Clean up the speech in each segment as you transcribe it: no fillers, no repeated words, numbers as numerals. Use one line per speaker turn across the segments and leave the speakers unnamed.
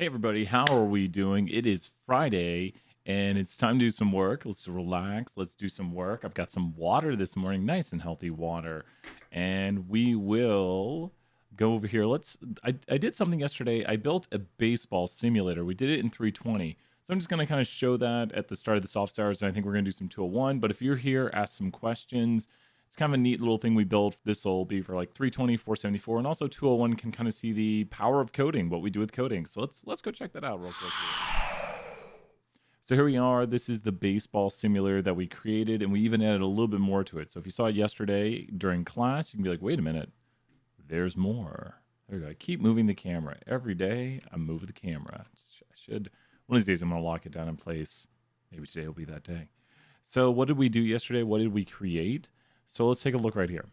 everybody, how are we doing? It is Friday and it's time to do some work. Let's relax. Let's do some work. I've got some water this morning, nice and healthy water. And we will go over here. I did something yesterday. I built a baseball simulator. We did it in 320. So I'm just going to kind of show that at the start of the soft hours. And I think we're going to do some 201. But if you're here, ask some questions. It's kind of a neat little thing we built. This will be for like 320, 474, and also 201 can kind of see the power of coding, what we do with coding. So let's go check that out real quick here. So here we are. This is the baseball simulator that we created, and we even added a little bit more to it. So if you saw it yesterday during class, you can be like, wait a minute, there's more. There we go. I keep moving the camera. Every day, I move the camera. I should. One of these days, I'm going to lock it down in place. Maybe today will be that day. So what did we do yesterday? What did we create? So let's take a look right here.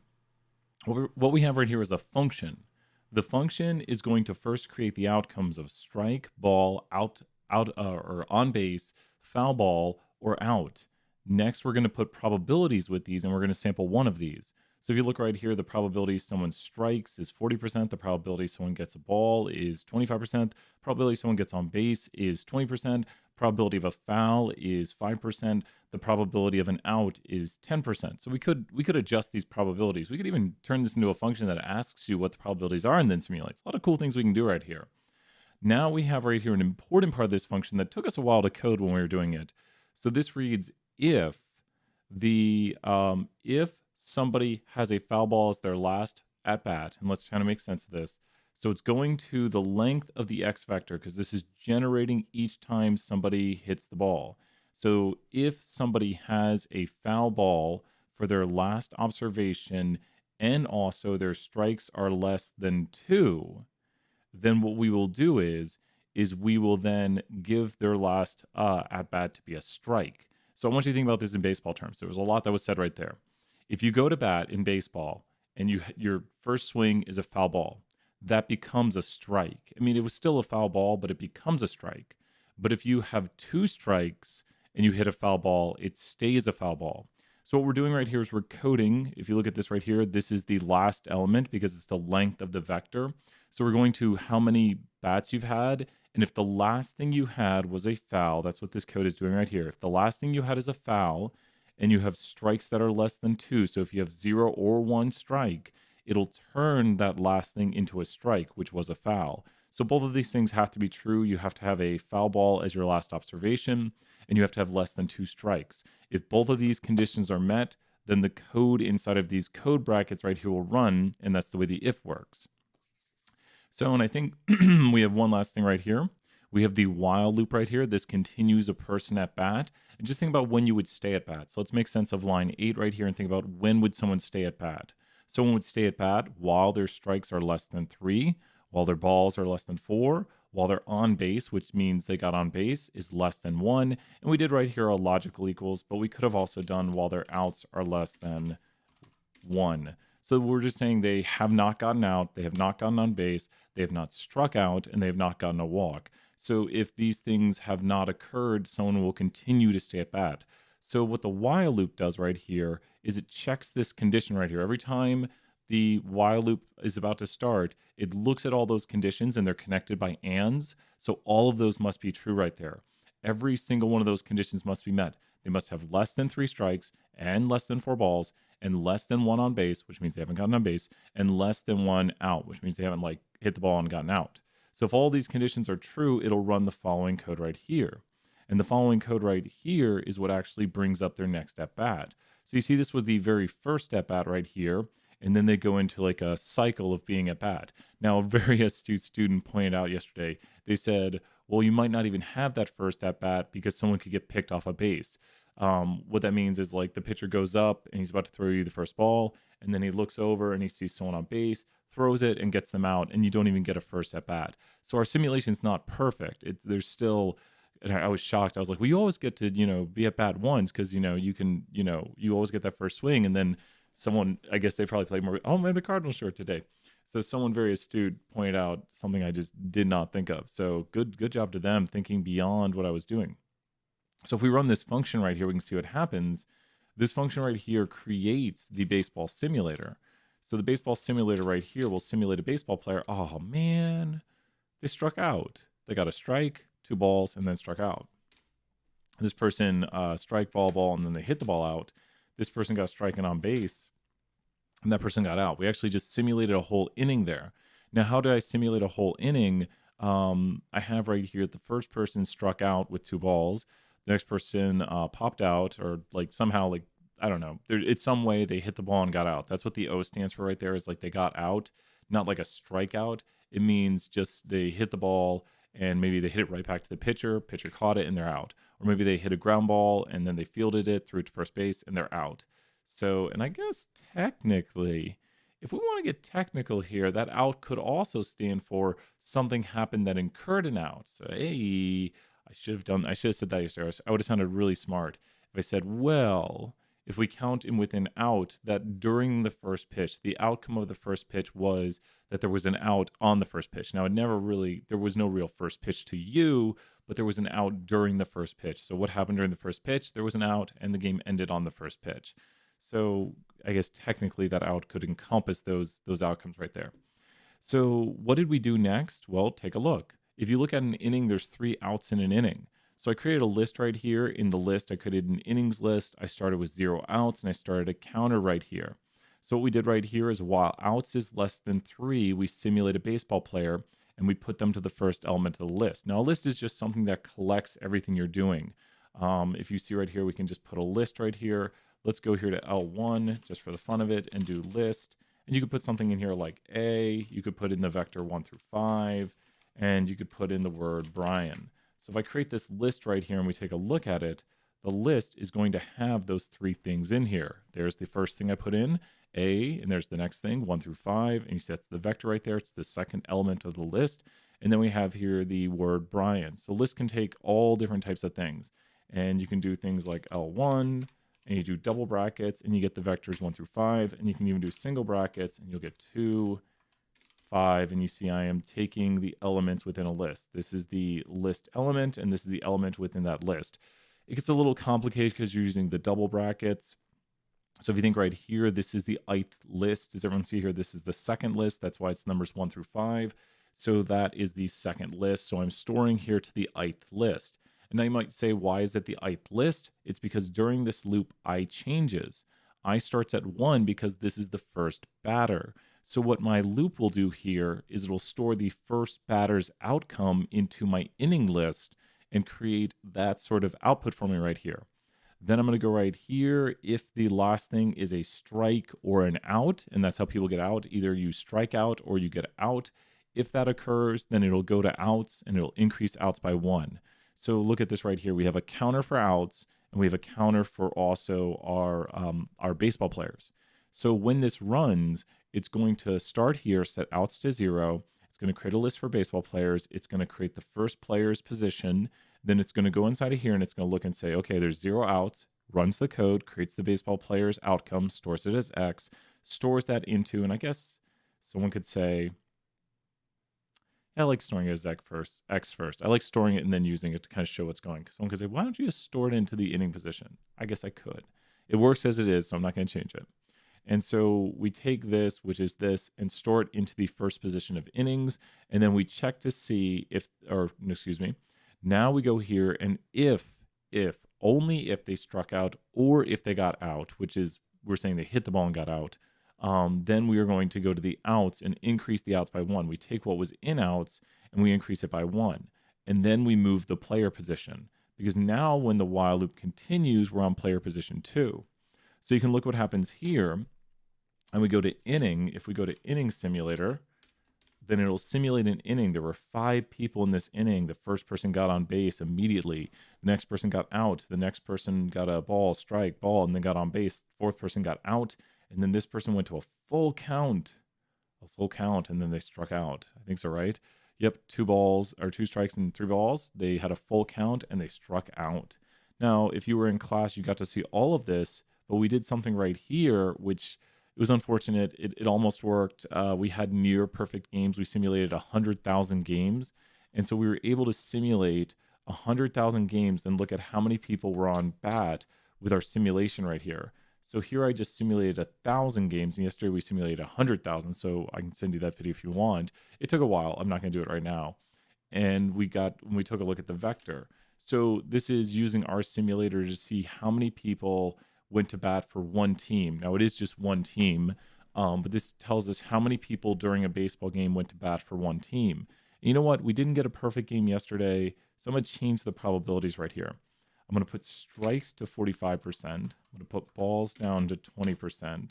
What we have right here is a function. The function is going to first create the outcomes of strike, ball, out or on base, foul ball, or out. Next, we're going to put probabilities with these, and we're going to sample one of these. So if you look right here, the probability someone strikes is 40%. The probability someone gets a ball is 25%. Probability someone gets on base is 20%. Probability of a foul is 5%. The probability of an out is 10%. So we could adjust these probabilities. We could even turn this into a function that asks you what the probabilities are and then simulates. A lot of cool things we can do right here. Now we have right here an important part of this function that took us a while to code when we were doing it. So this reads if somebody has a foul ball as their last at bat, and let's try to make sense of this. So it's going to the length of the X vector because this is generating each time somebody hits the ball. So if somebody has a foul ball for their last observation and also their strikes are less than 2, then what we will do is we will then give their last at bat to be a strike. So I want you to think about this in baseball terms. There was a lot that was said right there. If you go to bat in baseball and your first swing is a foul ball, that becomes a strike. I mean, it was still a foul ball, but it becomes a strike. But if you have 2 strikes and you hit a foul ball, it stays a foul ball. So what we're doing right here is we're coding. If you look at this right here, this is the last element because it's the length of the vector. So we're going to how many bats you've had. And if the last thing you had was a foul, that's what this code is doing right here. If the last thing you had is a foul and you have strikes that are less than 2, so if you have 0 or 1 strike, it'll turn that last thing into a strike, which was a foul. So both of these things have to be true. You have to have a foul ball as your last observation, and you have to have less than 2 strikes. If both of these conditions are met, then the code inside of these code brackets right here will run, and that's the way the if works. So, and I think we have one last thing right here. We have the while loop right here. This continues a person at bat. And just think about when you would stay at bat. So let's make sense of line 8 right here and think about when would someone stay at bat. Someone would stay at bat while their strikes are less than 3, while their balls are less than 4, while they're on base, which means they got on base, is less than 1. And we did right here a logical equals, but we could have also done while their outs are less than 1. So we're just saying they have not gotten out, they have not gotten on base, they have not struck out, and they have not gotten a walk. So if these things have not occurred, someone will continue to stay at bat. So what the while loop does right here is it checks this condition right here. Every time the while loop is about to start, it looks at all those conditions and they're connected by ands. So all of those must be true right there. Every single one of those conditions must be met. They must have less than 3 strikes and less than 4 balls and less than 1 on base, which means they haven't gotten on base, and less than 1 out, which means they haven't hit the ball and gotten out. So if all these conditions are true, it'll run the following code right here. And the following code right here is what actually brings up their next at bat. So you see this was the very first at bat right here, and then they go into like a cycle of being at bat. Now, a very astute student pointed out yesterday, they said, well, you might not even have that first at bat because someone could get picked off a base. What that means is like the pitcher goes up and he's about to throw you the first ball, and then he looks over and he sees someone on base, throws it and gets them out, and you don't even get a first at bat. So our simulation's not perfect. There's still, and I was shocked. I was like, well, you always get to, be at bat once because, you can, you always get that first swing. And then someone, I guess they probably played more. Oh, man, the Cardinals shirt today. So someone very astute pointed out something I just did not think of. So good job to them thinking beyond what I was doing. So if we run this function right here, we can see what happens. This function right here creates the baseball simulator. So the baseball simulator right here will simulate a baseball player. Oh, man, they struck out. they got a strike, 2 balls, and then struck out. This person strike, ball, and then they hit the ball out. This person got striking on base, and that person got out. We actually just simulated a whole inning there. Now, how did I simulate a whole inning? I have right here the first person struck out with 2 balls. The next person popped out, or like somehow, like, I don't know. It's some way they hit the ball and got out. That's what the O stands for right there, is like they got out, not like a strikeout. It means just they hit the ball and maybe they hit it right back to the pitcher. Pitcher caught it and they're out. Or maybe they hit a ground ball and then they fielded it through to first base and they're out. So, and I guess technically, if we want to get technical here, that out could also stand for something happened that incurred an out. So, hey, I should have said that yesterday. I would have sounded really smart if I said, well, if we count in with an out, that during the first pitch, the outcome of the first pitch was that there was an out on the first pitch. Now, there was no real first pitch to you, but there was an out during the first pitch. So what happened during the first pitch? There was an out, and the game ended on the first pitch. So I guess technically that out could encompass those outcomes right there. So what did we do next? Well, take a look. If you look at an inning, there's 3 outs in an inning. So I created a list right here. In the list, I created an innings list. I started with 0 outs, and I started a counter right here. So what we did right here is while outs is less than 3, we simulate a baseball player, and we put them to the first element of the list. Now, a list is just something that collects everything you're doing. If you see right here, we can just put a list right here. Let's go here to L1 just for the fun of it and do list. And you could put something in here like A. You could put in the vector 1 through 5, and you could put in the word Brian. So if I create this list right here and we take a look at it, the list is going to have those 3 things in here. There's the first thing I put in, A, and there's the next thing, 1 through 5, and you see that's the vector right there. It's the second element of the list. And then we have here the word Brian. So list can take all different types of things. And you can do things like L1, and you do double brackets, and you get the vectors 1 through 5, and you can even do single brackets, and you'll get 2, 5, and you see I am taking the elements within a list. This is the list element, and this is the element within that list. It gets a little complicated because you're using the double brackets. So if you think right here, this is the ith list. Does everyone see here? This is the second list. That's why it's numbers 1 through 5. So that is the second list. So I'm storing here to the ith list. And now you might say, why is it the ith list? It's because during this loop, I changes. I starts at 1 because this is the first batter. So what my loop will do here is it'll store the first batter's outcome into my inning list and create that sort of output for me right here. Then I'm going to go right here. If the last thing is a strike or an out, and that's how people get out, either you strike out or you get out. If that occurs, then it'll go to outs and it'll increase outs by 1. So look at this right here. We have a counter for outs and we have a counter for also our baseball players. So when this runs, it's going to start here, set outs to 0. It's going to create a list for baseball players. It's going to create the first player's position. Then it's going to go inside of here and it's going to look and say, okay, there's 0 outs, runs the code, creates the baseball player's outcome, stores it as X, stores that into, and I guess someone could say, I like storing it as X first. I like storing it and then using it to kind of show what's going. Someone could say, why don't you just store it into the inning position? I guess I could. It works as it is, so I'm not going to change it. And so we take this, which is this, and store it into the first position of innings. And then we check to see now we go here and only if they struck out or if they got out, which is, we're saying they hit the ball and got out, then we are going to go to the outs and increase the outs by 1. We take what was in outs and we increase it by 1. And then we move the player position because now when the while loop continues, we're on player position 2. So you can look what happens here. And we go to inning. If we go to inning simulator, then it'll simulate an inning. There were 5 people in this inning. The first person got on base immediately. The next person got out. The next person got a ball, strike, ball, and then got on base. Fourth person got out. And then this person went to a full count, and then they struck out. I think so, right? Yep, 2 strikes and 3 balls. They had a full count and they struck out. Now, if you were in class, you got to see all of this, but we did something right here, which it was unfortunate. It almost worked. We had near perfect games. We simulated 100,000 games. And so we were able to simulate 100,000 games and look at how many people were on bat with our simulation right here. So here I just simulated 1,000 games, and yesterday we simulated 100,000. So I can send you that video if you want. It took a while. I'm not going to do it right now. and when we took a look at the vector. So this is using our simulator to see how many people went to bat for one team. Now it is just one team, but this tells us how many people during a baseball game went to bat for one team. And you know what? We didn't get a perfect game yesterday, so I'm going to change the probabilities right here. I'm going to put strikes to 45%. I'm going to put balls down to 20%. I'm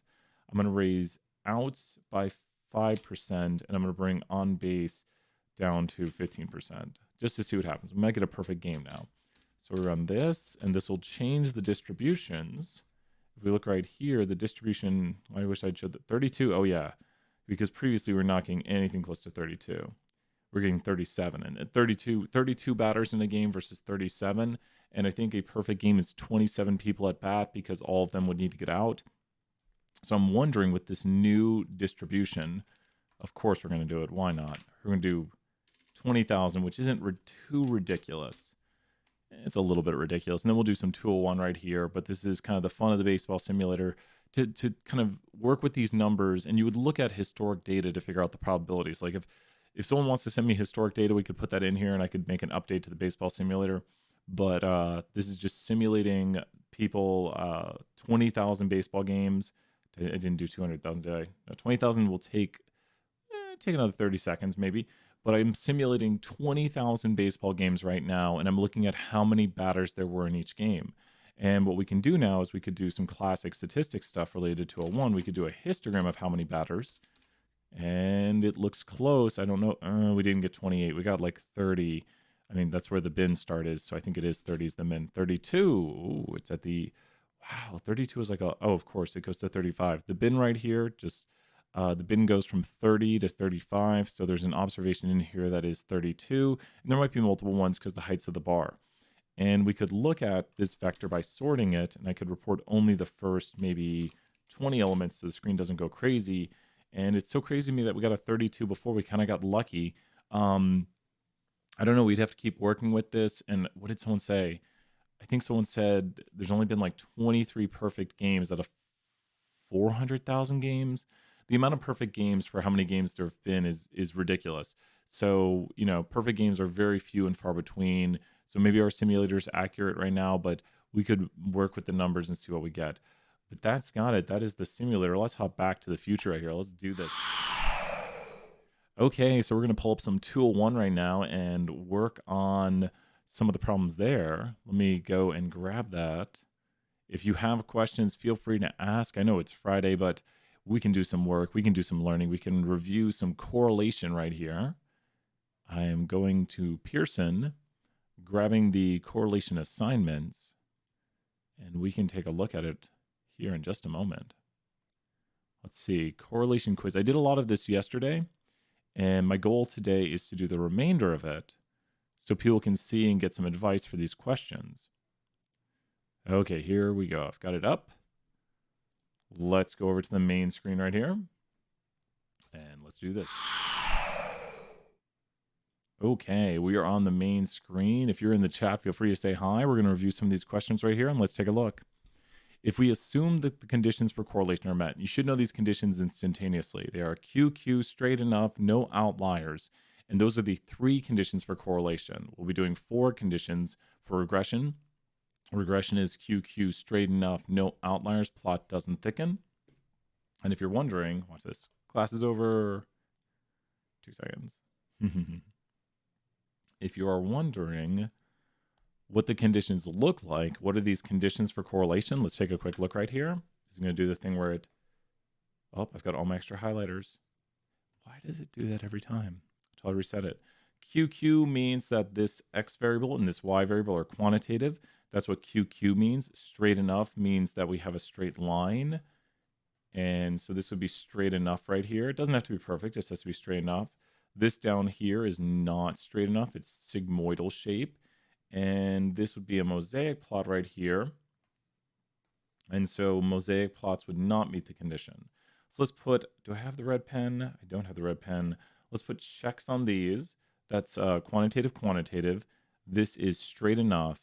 going to raise outs by 5%, and I'm going to bring on base down to 15%, just to see what happens. We might get a perfect game now. So we run this, and this will change the distributions. If we look right here, the distribution, I wish I'd showed that 32. Oh yeah, because previously we were not getting anything close to 32. We're getting 37, and at 32 batters in a game versus 37. And I think a perfect game is 27 people at bat because all of them would need to get out. So I'm wondering with this new distribution, of course we're going to do it. Why not? We're going to do 20,000, which isn't too ridiculous. It's a little bit ridiculous. And then we'll do some 201 right here. But this is kind of the fun of the baseball simulator to kind of work with these numbers. And you would look at historic data to figure out the probabilities. Like if someone wants to send me historic data, we could put that in here and I could make an update to the baseball simulator. But this is just simulating people 20,000 baseball games. I didn't do 200,000 today. 20,000 will take another 30 seconds maybe. But I'm simulating 20,000 baseball games right now, and I'm looking at how many batters there were in each game. And what we can do now is we could do some classic statistics stuff related to 201. We could do a histogram of how many batters. And it looks close. I don't know. We didn't get 28. We got like 30. I mean, that's where the bin start is. So I think it is 30 is the min. 32. Ooh, it's at the... Wow, 32 is like a... Oh, of course, it goes to 35. The bin right here, just... the bin goes from 30 to 35. So there's an observation in here that is 32. And there might be multiple ones because the heights of the bar. And we could look at this vector by sorting it. And I could report only the first maybe 20 elements so the screen doesn't go crazy. And it's so crazy to me that we got a 32 before. We kind of got lucky. I don't know. We'd have to keep working with this. And what did someone say? I think someone said there's only been like 23 perfect games out of 400,000 games. The amount of perfect games for how many games there have been is ridiculous. So, you know, perfect games are very few and far between. So maybe our simulator is accurate right now, but we could work with the numbers and see what we get. But that's got it. That is the simulator. Let's hop back to the future right here. Let's do this. Okay, so we're going to pull up some 201 right now and work on some of the problems there. Let me go and grab that. If you have questions, feel free to ask. I know it's Friday, but we can do some work. We can do some learning. We can review some correlation right here. I am going to Pearson, grabbing the correlation assignments, and we can take a look at it here in just a moment. Let's see, correlation quiz. I did a lot of this yesterday, and my goal today is to do the remainder of it so people can see and get some advice for these questions. Okay, here we go. I've got it up. Let's go over to the main screen right here. And let's do this. Okay, we are on the main screen. If you're in the chat, feel free to say hi. We're going to review some of these questions right here, and let's take a look. If we assume that the conditions for correlation are met, you should know these conditions instantaneously. They are QQ, straight enough, no outliers. And those are the 3 conditions for correlation. We'll be doing 4 conditions for regression. Regression is QQ, straight enough, no outliers, plot doesn't thicken. And if you're wondering, watch this. Class is over. 2 seconds. If you are wondering what the conditions look like, what are these conditions for correlation? Let's take a quick look right here. I'm going to do the thing where it... Oh, I've got all my extra highlighters. Why does it do that every time? Until I reset it. QQ means that this X variable and this Y variable are quantitative. That's what QQ means. Straight enough means that we have a straight line. And so this would be straight enough right here. It doesn't have to be perfect, it just has to be straight enough. This down here is not straight enough. It's sigmoidal shape. And this would be a mosaic plot right here. And so mosaic plots would not meet the condition. So let's put, do I have the red pen? I don't have the red pen. Let's put checks on these. That's quantitative. This is straight enough.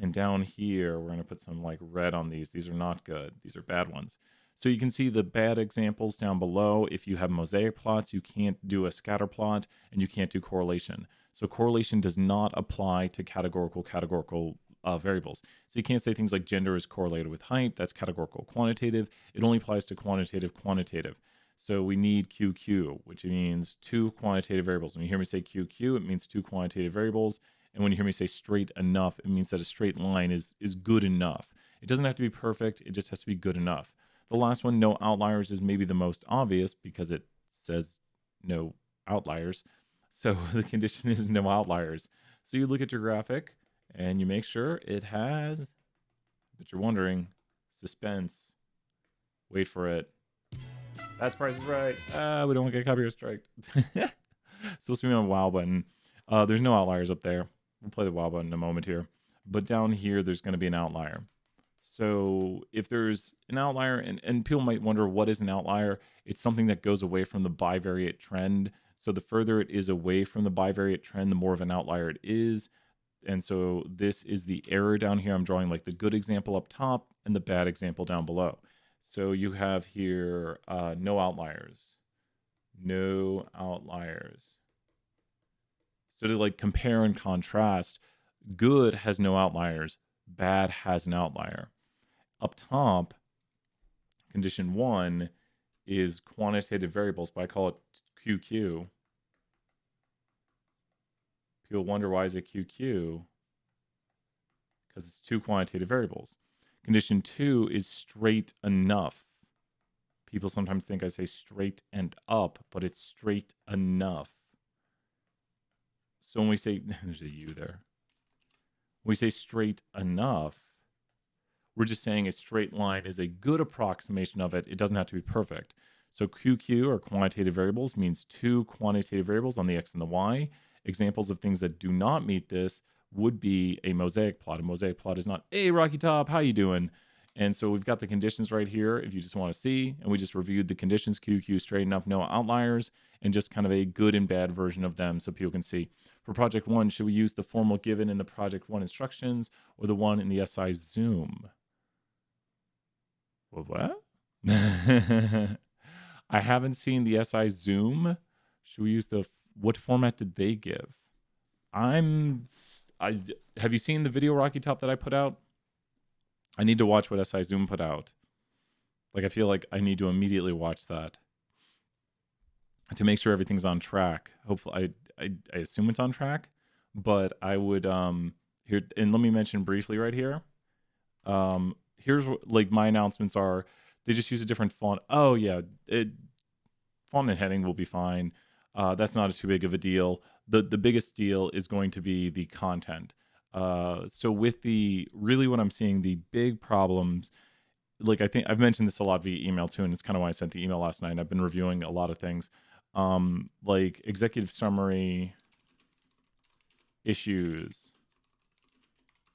And down here, we're going to put some like red on these. These are not good. These are bad ones. So you can see the bad examples down below. If you have mosaic plots, you can't do a scatter plot and you can't do correlation. So correlation does not apply to categorical variables. So you can't say things like gender is correlated with height. That's categorical quantitative. It only applies to quantitative. So we need QQ, which means two quantitative variables. When you hear me say QQ, it means two quantitative variables. And when you hear me say straight enough, it means that a straight line is good enough. It doesn't have to be perfect. It just has to be good enough. The last one, no outliers, is maybe the most obvious because it says no outliers. So the condition is no outliers. So you look at your graphic and you make sure it has, but you're wondering, suspense. Wait for it. That's Price is Right. We don't want to get copyright striked. Supposed to be on the wow button. There's no outliers up there. We'll play the wow button in a moment here. But down here, there's going to be an outlier. So if there's an outlier, and people might wonder, what is an outlier? It's something that goes away from the bivariate trend. So the further it is away from the bivariate trend, the more of an outlier it is. And so this is the error down here. I'm drawing like the good example up top and the bad example down below. So you have here no outliers. No outliers. So to like compare and contrast, good has no outliers, bad has an outlier. Up top, condition 1 is quantitative variables, but I call it QQ. People wonder, why is it QQ? Because it's two quantitative variables. Condition 2 is straight enough. People sometimes think I say straight and up, but it's straight enough. So when we say, there's a U there. When we say straight enough, we're just saying a straight line is a good approximation of it. It doesn't have to be perfect. So QQ, or quantitative variables, means two quantitative variables on the X and the Y. Examples of things that do not meet this would be a mosaic plot. A mosaic plot is not, hey, Rocky Top, how you doing? And so we've got the conditions right here if you just want to see, and we just reviewed the conditions, QQ, straight enough, no outliers, and just kind of a good and bad version of them so people can see. For project 1, should we use the formal given in the project 1 instructions or the one in the SI Zoom? Well, what? I haven't seen the SI Zoom. Should we use what format did they give? Have you seen the video, Rocky Top, that I put out? I need to watch what SI Zoom put out. Like, I feel like I need to immediately watch that to make sure everything's on track. Hopefully, I assume it's on track, but I would, here, and let me mention briefly right here. Here's what, like, my announcements are. They just use a different font. Oh yeah, font and heading will be fine. That's not too big of a deal. The biggest deal is going to be the content. So with really what I'm seeing, the big problems, like I think I've mentioned this a lot via email too, and it's kind of why I sent the email last night. I've been reviewing a lot of things, like executive summary issues,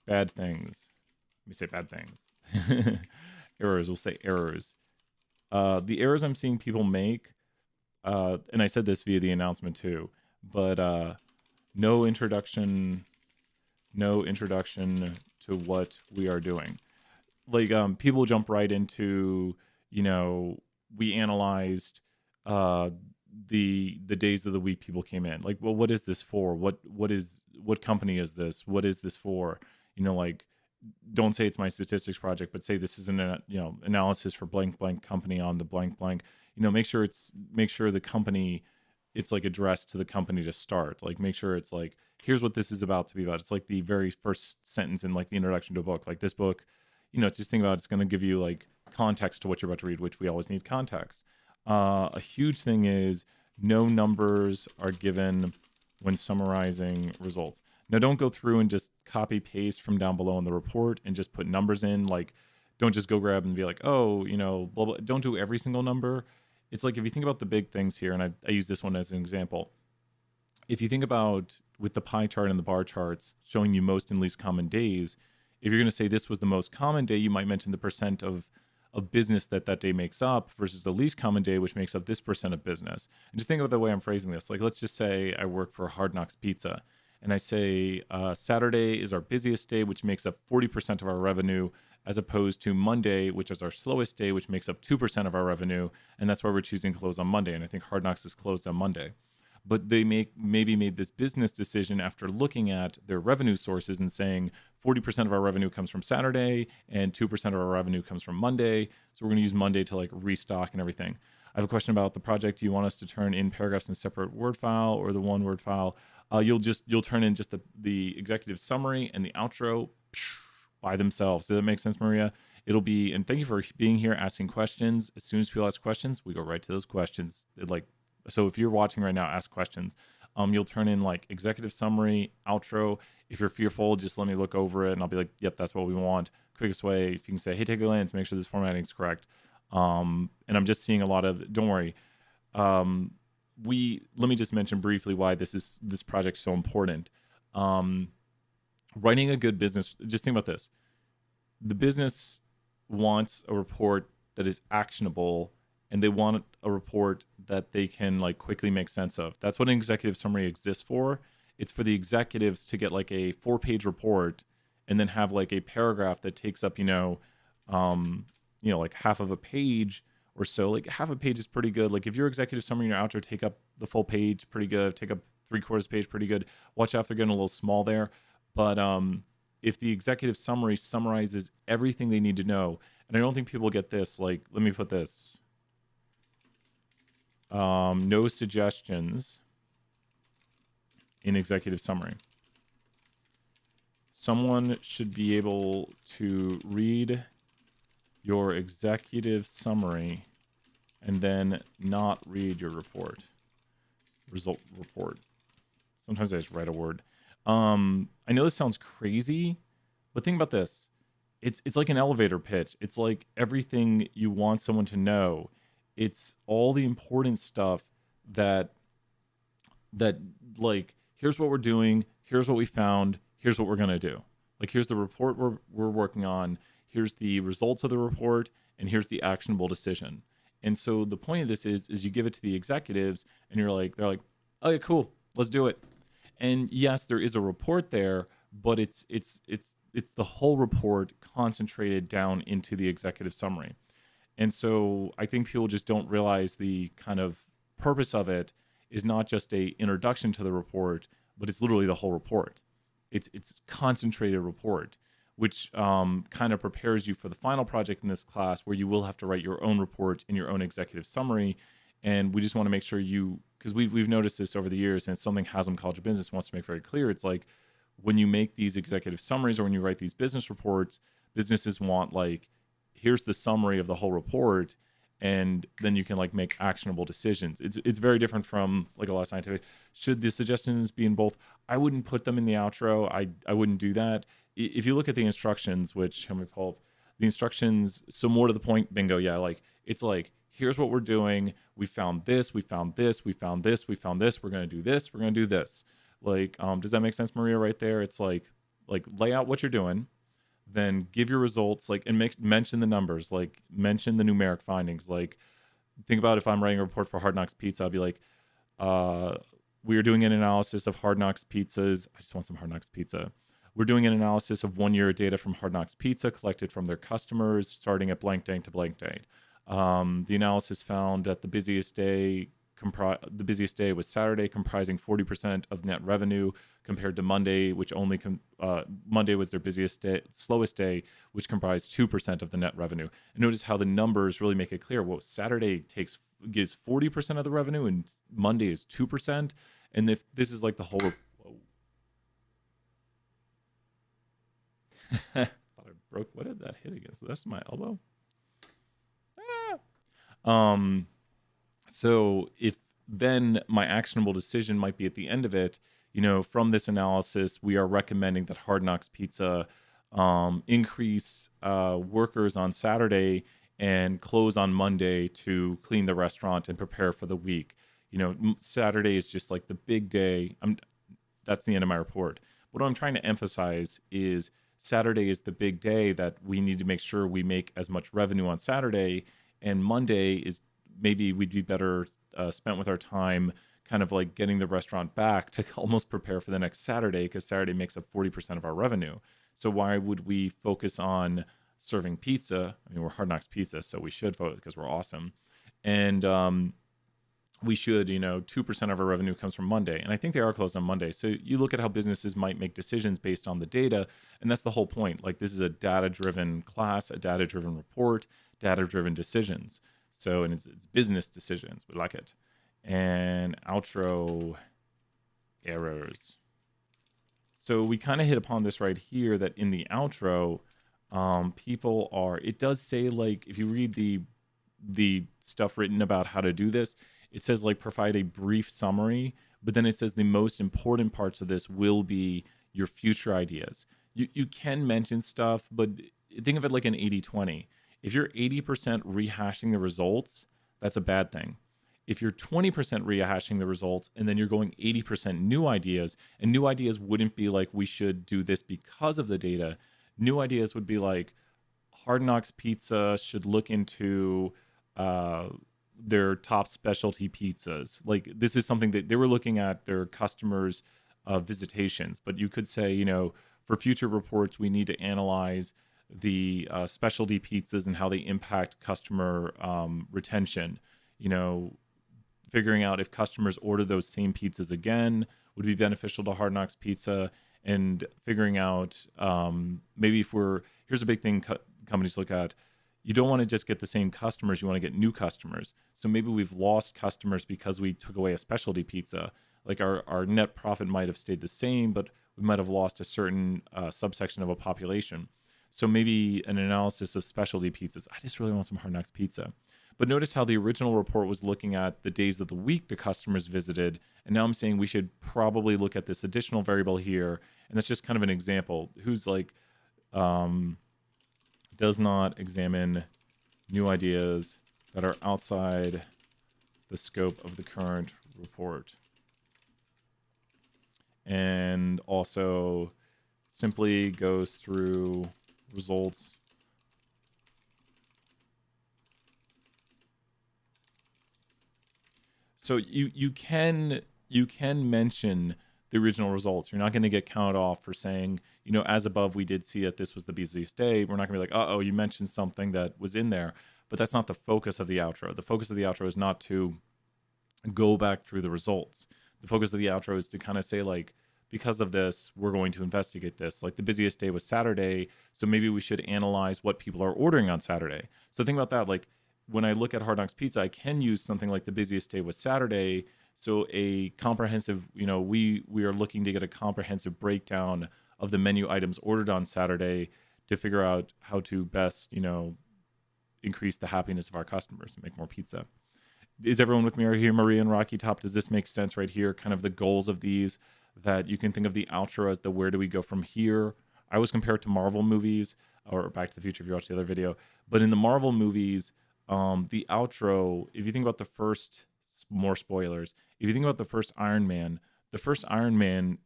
bad things. Let me say bad things. Errors, we'll say errors. The errors I'm seeing people make, and I said this via the announcement too, but no introduction to what we are doing. Like, people jump right into, we analyzed the days of the week people came in. Like, well, what is this for? What company is this? What is this for? Like, don't say it's my statistics project, but say this is an analysis for blank blank company on the blank blank. Make sure the company, it's like addressed to the company to start. Like, make sure it's like, here's what this is about to be about. It's like the very first sentence in like the introduction to a book. Like this book, just think about it's going to give you like context to what you're about to read, which we always need context. A huge thing is no numbers are given when summarizing results. Now, don't go through and just copy paste from down below in the report and just put numbers in. Like, don't just go grab and be like, oh, blah, blah. Don't do every single number. It's like, if you think about the big things here, and I use this one as an example. If you think about with the pie chart and the bar charts showing you most and least common days, if you're going to say this was the most common day, you might mention the percent of business that day makes up versus the least common day, which makes up this percent of business. And just think about the way I'm phrasing this. Like, let's just say I work for Hard Knocks Pizza, and I say Saturday is our busiest day, which makes up 40% of our revenue, as opposed to Monday, which is our slowest day, which makes up 2% of our revenue. And that's why we're choosing to close on Monday. And I think Hard Knocks is closed on Monday. but they maybe made this business decision after looking at their revenue sources and saying 40% of our revenue comes from Saturday and 2% of our revenue comes from Monday. So we're going to use Monday to like restock and everything. I have a question about the project. Do you want us to turn in paragraphs in a separate Word file or the one Word file? You'll turn in just the executive summary and the outro by themselves. Does that make sense, Maria? It'll be, and thank you for being here, asking questions. As soon as people ask questions, we go right to those questions. So if you're watching right now, ask questions. You'll turn in like executive summary, outro. If you're fearful, just let me look over it and I'll be like, yep, that's what we want. Quickest way, if you can say, hey, take a glance, make sure this formatting is correct. And I'm just seeing a lot of, don't worry. Let me just mention briefly why this project is so important. Writing a good business, just think about this. The business wants a report that is actionable, and they want a report that they can like quickly make sense of. That's what an executive summary exists for. It's for the executives to get like a 4-page report and then have like a paragraph that takes up, like half of a page or so. Like half a page is pretty good. Like if your executive summary and your outro take up the full page, pretty good. Take up 3/4 page, pretty good. Watch out if they're getting a little small there. But if the executive summary summarizes everything they need to know, and I don't think people get this, like, let me put this. No suggestions in executive summary. Someone should be able to read your executive summary and then not read your result report. Sometimes I just write a word. I know this sounds crazy, but think about this. It's like an elevator pitch. It's like everything you want someone to know. It's all the important stuff that like, here's what we're doing, here's what we found, here's what we're gonna do. Like, here's the report we're working on, here's the results of the report, and here's the actionable decision. And so the point of this is you give it to the executives, and they're like, oh yeah, cool, let's do it. And yes, there is a report there, but it's the whole report concentrated down into the executive summary. And so I think people just don't realize the kind of purpose of it is not just a introduction to the report, but it's literally the whole report. It's concentrated report, which kind of prepares you for the final project in this class, where you will have to write your own report in your own executive summary. And we just want to make sure because we've noticed this over the years, and it's something Haslam College of Business wants to make very clear. It's like, when you make these executive summaries or when you write these business reports, businesses want like, here's the summary of the whole report, and then you can like make actionable decisions. It's very different from like a lot of scientific. Should the suggestions be in both? I wouldn't put them in the outro. I wouldn't do that. If you look at the instructions, which, let me pull up the instructions, so more to the point, bingo, yeah, like it's like, here's what we're doing. We found this, we found this, we found this, we found this. We're going to do this, we're going to do this. Like, does that make sense, Maria, right there? It's like lay out what you're doing, then give your results, like, and mention the numbers, like mention the numeric findings. Like, think about if I'm writing a report for Hard Knocks Pizza, I'll be like, we are doing an analysis of Hard Knocks pizzas. I just want some Hard Knocks pizza. We're doing an analysis of 1 year of data from Hard Knocks Pizza collected from their customers starting at blank date to blank date. The analysis found that the busiest day was Saturday, comprising 40% of net revenue, compared to Monday, which Monday was their slowest day, which comprised 2% of the net revenue. And notice how the numbers really make it clear. Well, Saturday gives 40% of the revenue, and Monday is 2%. And if this is like the whole, thought I broke. What did that hit against? So that's my elbow. So if then my actionable decision might be at the end of it, from this analysis, we are recommending that Hard Knocks Pizza increase workers on Saturday and close on Monday to clean the restaurant and prepare for the week. Saturday is just like the big day. That's the end of my report. What I'm trying to emphasize is Saturday is the big day that we need to make sure we make as much revenue on Saturday, and Monday is maybe we'd be better spent with our time kind of like getting the restaurant back to almost prepare for the next Saturday, because Saturday makes up 40% of our revenue. So why would we focus on serving pizza? I mean, we're Hard Knocks Pizza, so we should vote because we're awesome. And we should, 2% of our revenue comes from Monday. And I think they are closed on Monday. So you look at how businesses might make decisions based on the data. And that's the whole point. Like, this is a data-driven class, a data-driven report, data-driven decisions. So, and it's business decisions. We like it. And outro errors. So we kind of hit upon this right here, that in the outro, people are, it does say, like, if you read the stuff written about how to do this, it says, like, provide a brief summary, but then it says the most important parts of this will be your future ideas. You can mention stuff, but think of it like an 80-20. If you're 80% rehashing the results, that's a bad thing. If you're 20% rehashing the results and then you're going 80% new ideas, and new ideas wouldn't be like, we should do this because of the data. New ideas would be like, Hard Knocks Pizza should look into their top specialty pizzas. Like, this is something that they were looking at their customers' visitations. But you could say, for future reports, we need to analyze the specialty pizzas and how they impact customer retention. Figuring out if customers order those same pizzas again would be beneficial to Hard Knocks Pizza, and figuring out maybe here's a big thing companies look at. You don't want to just get the same customers, you want to get new customers. So maybe we've lost customers because we took away a specialty pizza. Like, our net profit might have stayed the same, but we might have lost a certain subsection of a population. So maybe an analysis of specialty pizzas. I just really want some Hard Knocks Pizza. But notice how the original report was looking at the days of the week the customers visited. And now I'm saying we should probably look at this additional variable here. And that's just kind of an example. Who's like, does not examine new ideas that are outside the scope of the current report. And also simply goes through results. So you can mention the original results. You're not going to get counted off for saying, as above, we did see that this was the busiest day. We're not going to be like, uh-oh, you mentioned something that was in there. But that's not the focus of the outro. The focus of the outro is not to go back through the results. The focus of the outro is to kind of say, like, because of this, we're going to investigate this. Like, the busiest day was Saturday, so maybe we should analyze what people are ordering on Saturday. So think about that. Like, when I look at Hard Knocks Pizza, I can use something like the busiest day was Saturday. So a comprehensive, we are looking to get a comprehensive breakdown of the menu items ordered on Saturday to figure out how to best, increase the happiness of our customers and make more pizza. Is everyone with me right here, Maria and Rocky Top? Does this make sense right here? Kind of the goals of these, that you can think of the outro as the where do we go from here. I always compare it to Marvel movies or Back to the Future if you watch the other video. But in the Marvel movies, the outro, if you think about the first, more spoilers, if you think about the first Iron Man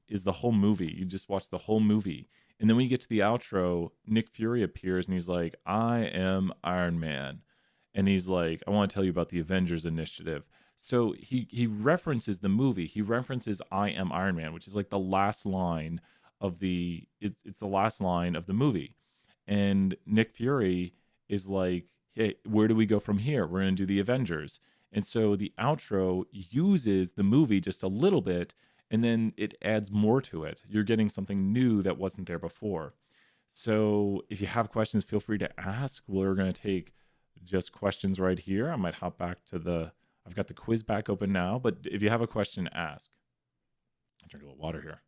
is the whole movie. You just watch the whole movie. And then when you get to the outro, Nick Fury appears and he's like, I am Iron Man. And he's like, I want to tell you about the Avengers Initiative. So he references the movie. He references I am Iron Man, which is like the last line of it's the last line of the movie. And Nick Fury is like, hey, where do we go from here? We're going to do the Avengers. And so the outro uses the movie just a little bit, and then it adds more to it. You're getting something new that wasn't there before. So if you have questions, feel free to ask. We're going to take just questions right here. I might hop back to I've got the quiz back open now, but if you have a question, ask. I'll drink a little water here.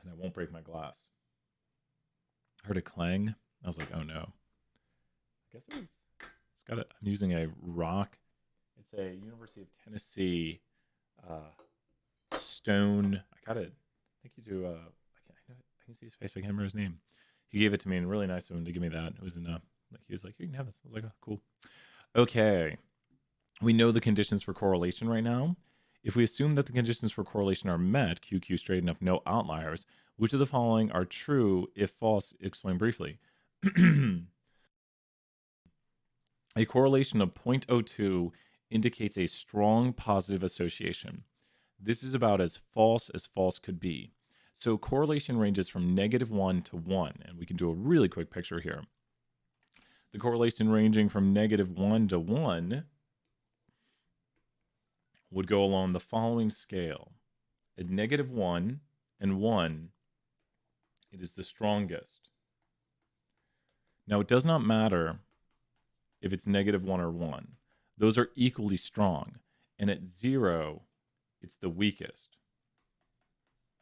And I won't break my glass. I heard a clang. I was like, oh no. I guess I'm using a rock. It's a University of Tennessee stone. I think you do. I can see his face. I can't remember his name. He gave it to me, and really nice of him to give me that. It was he was like, you can have this. I was like, oh, cool. Okay. We know the conditions for correlation right now. If we assume that the conditions for correlation are met, QQ straight enough, no outliers, which of the following are true? If false, explain briefly. A correlation of 0.02 indicates a strong positive association. This is about as false could be. So correlation ranges from -1 to 1, and we can do a really quick picture here. The correlation ranging from -1 to 1 would go along the following scale. At -1 and 1, it is the strongest. Now, it does not matter if it's -1 or 1. Those are equally strong. And at 0, it's the weakest.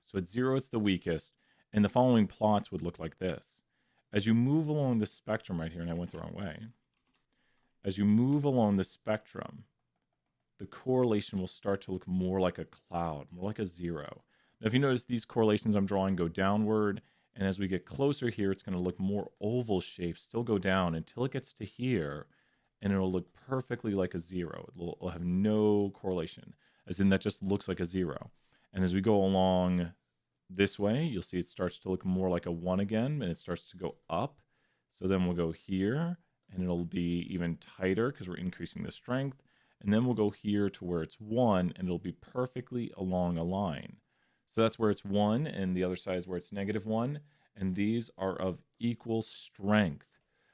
So at 0, it's the weakest. And the following plots would look like this. As you move along the spectrum right here, and I went the wrong way. As you move along the spectrum, the correlation will start to look more like a cloud, more like a 0. Now, if you notice, these correlations I'm drawing go downward. And as we get closer here, it's going to look more oval shaped, still go down until it gets to here. And it'll look perfectly like a 0. It'll have no correlation, as in that just looks like a 0. And as we go along this way, you'll see it starts to look more like a 1 again, and it starts to go up. So then we'll go here, and it'll be even tighter because we're increasing the strength. And then we'll go here to where it's 1, and it'll be perfectly along a line. So that's where it's 1, and the other side is where it's -1. And these are of equal strength.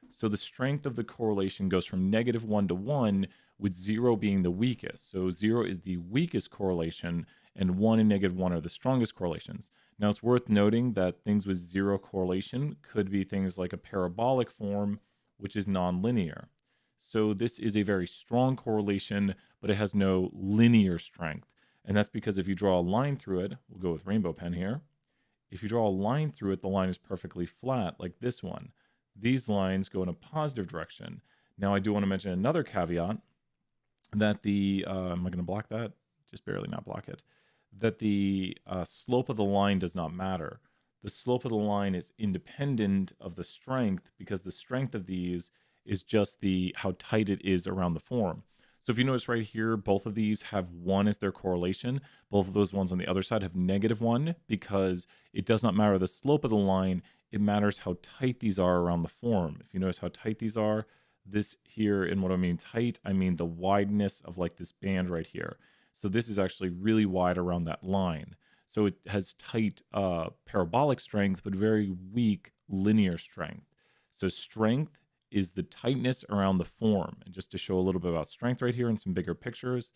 So the strength of the correlation goes from -1 to 1, with 0 being the weakest. So 0 is the weakest correlation, and 1 and -1 are the strongest correlations. Now, it's worth noting that things with 0 correlation could be things like a parabolic form, which is nonlinear. So this is a very strong correlation, but it has no linear strength. And that's because if you draw a line through it, we'll go with rainbow pen here. If you draw a line through it, the line is perfectly flat, like this one. These lines go in a positive direction. Now, I do want to mention another caveat that the, am I going to block that? Just barely not block it. That the slope of the line does not matter. The slope of the line is independent of the strength because the strength of these is just how tight it is around the form. So if you notice right here, both of these have 1 as their correlation. Both of those ones on the other side have -1 because it does not matter the slope of the line. It matters how tight these are around the form. If you notice how tight these are, this here, and what I mean tight, I mean the wideness of like this band right here. So this is actually really wide around that line. So it has tight parabolic strength, but very weak linear strength. So strength is the tightness around the form. And just to show a little bit about strength right here in some bigger pictures,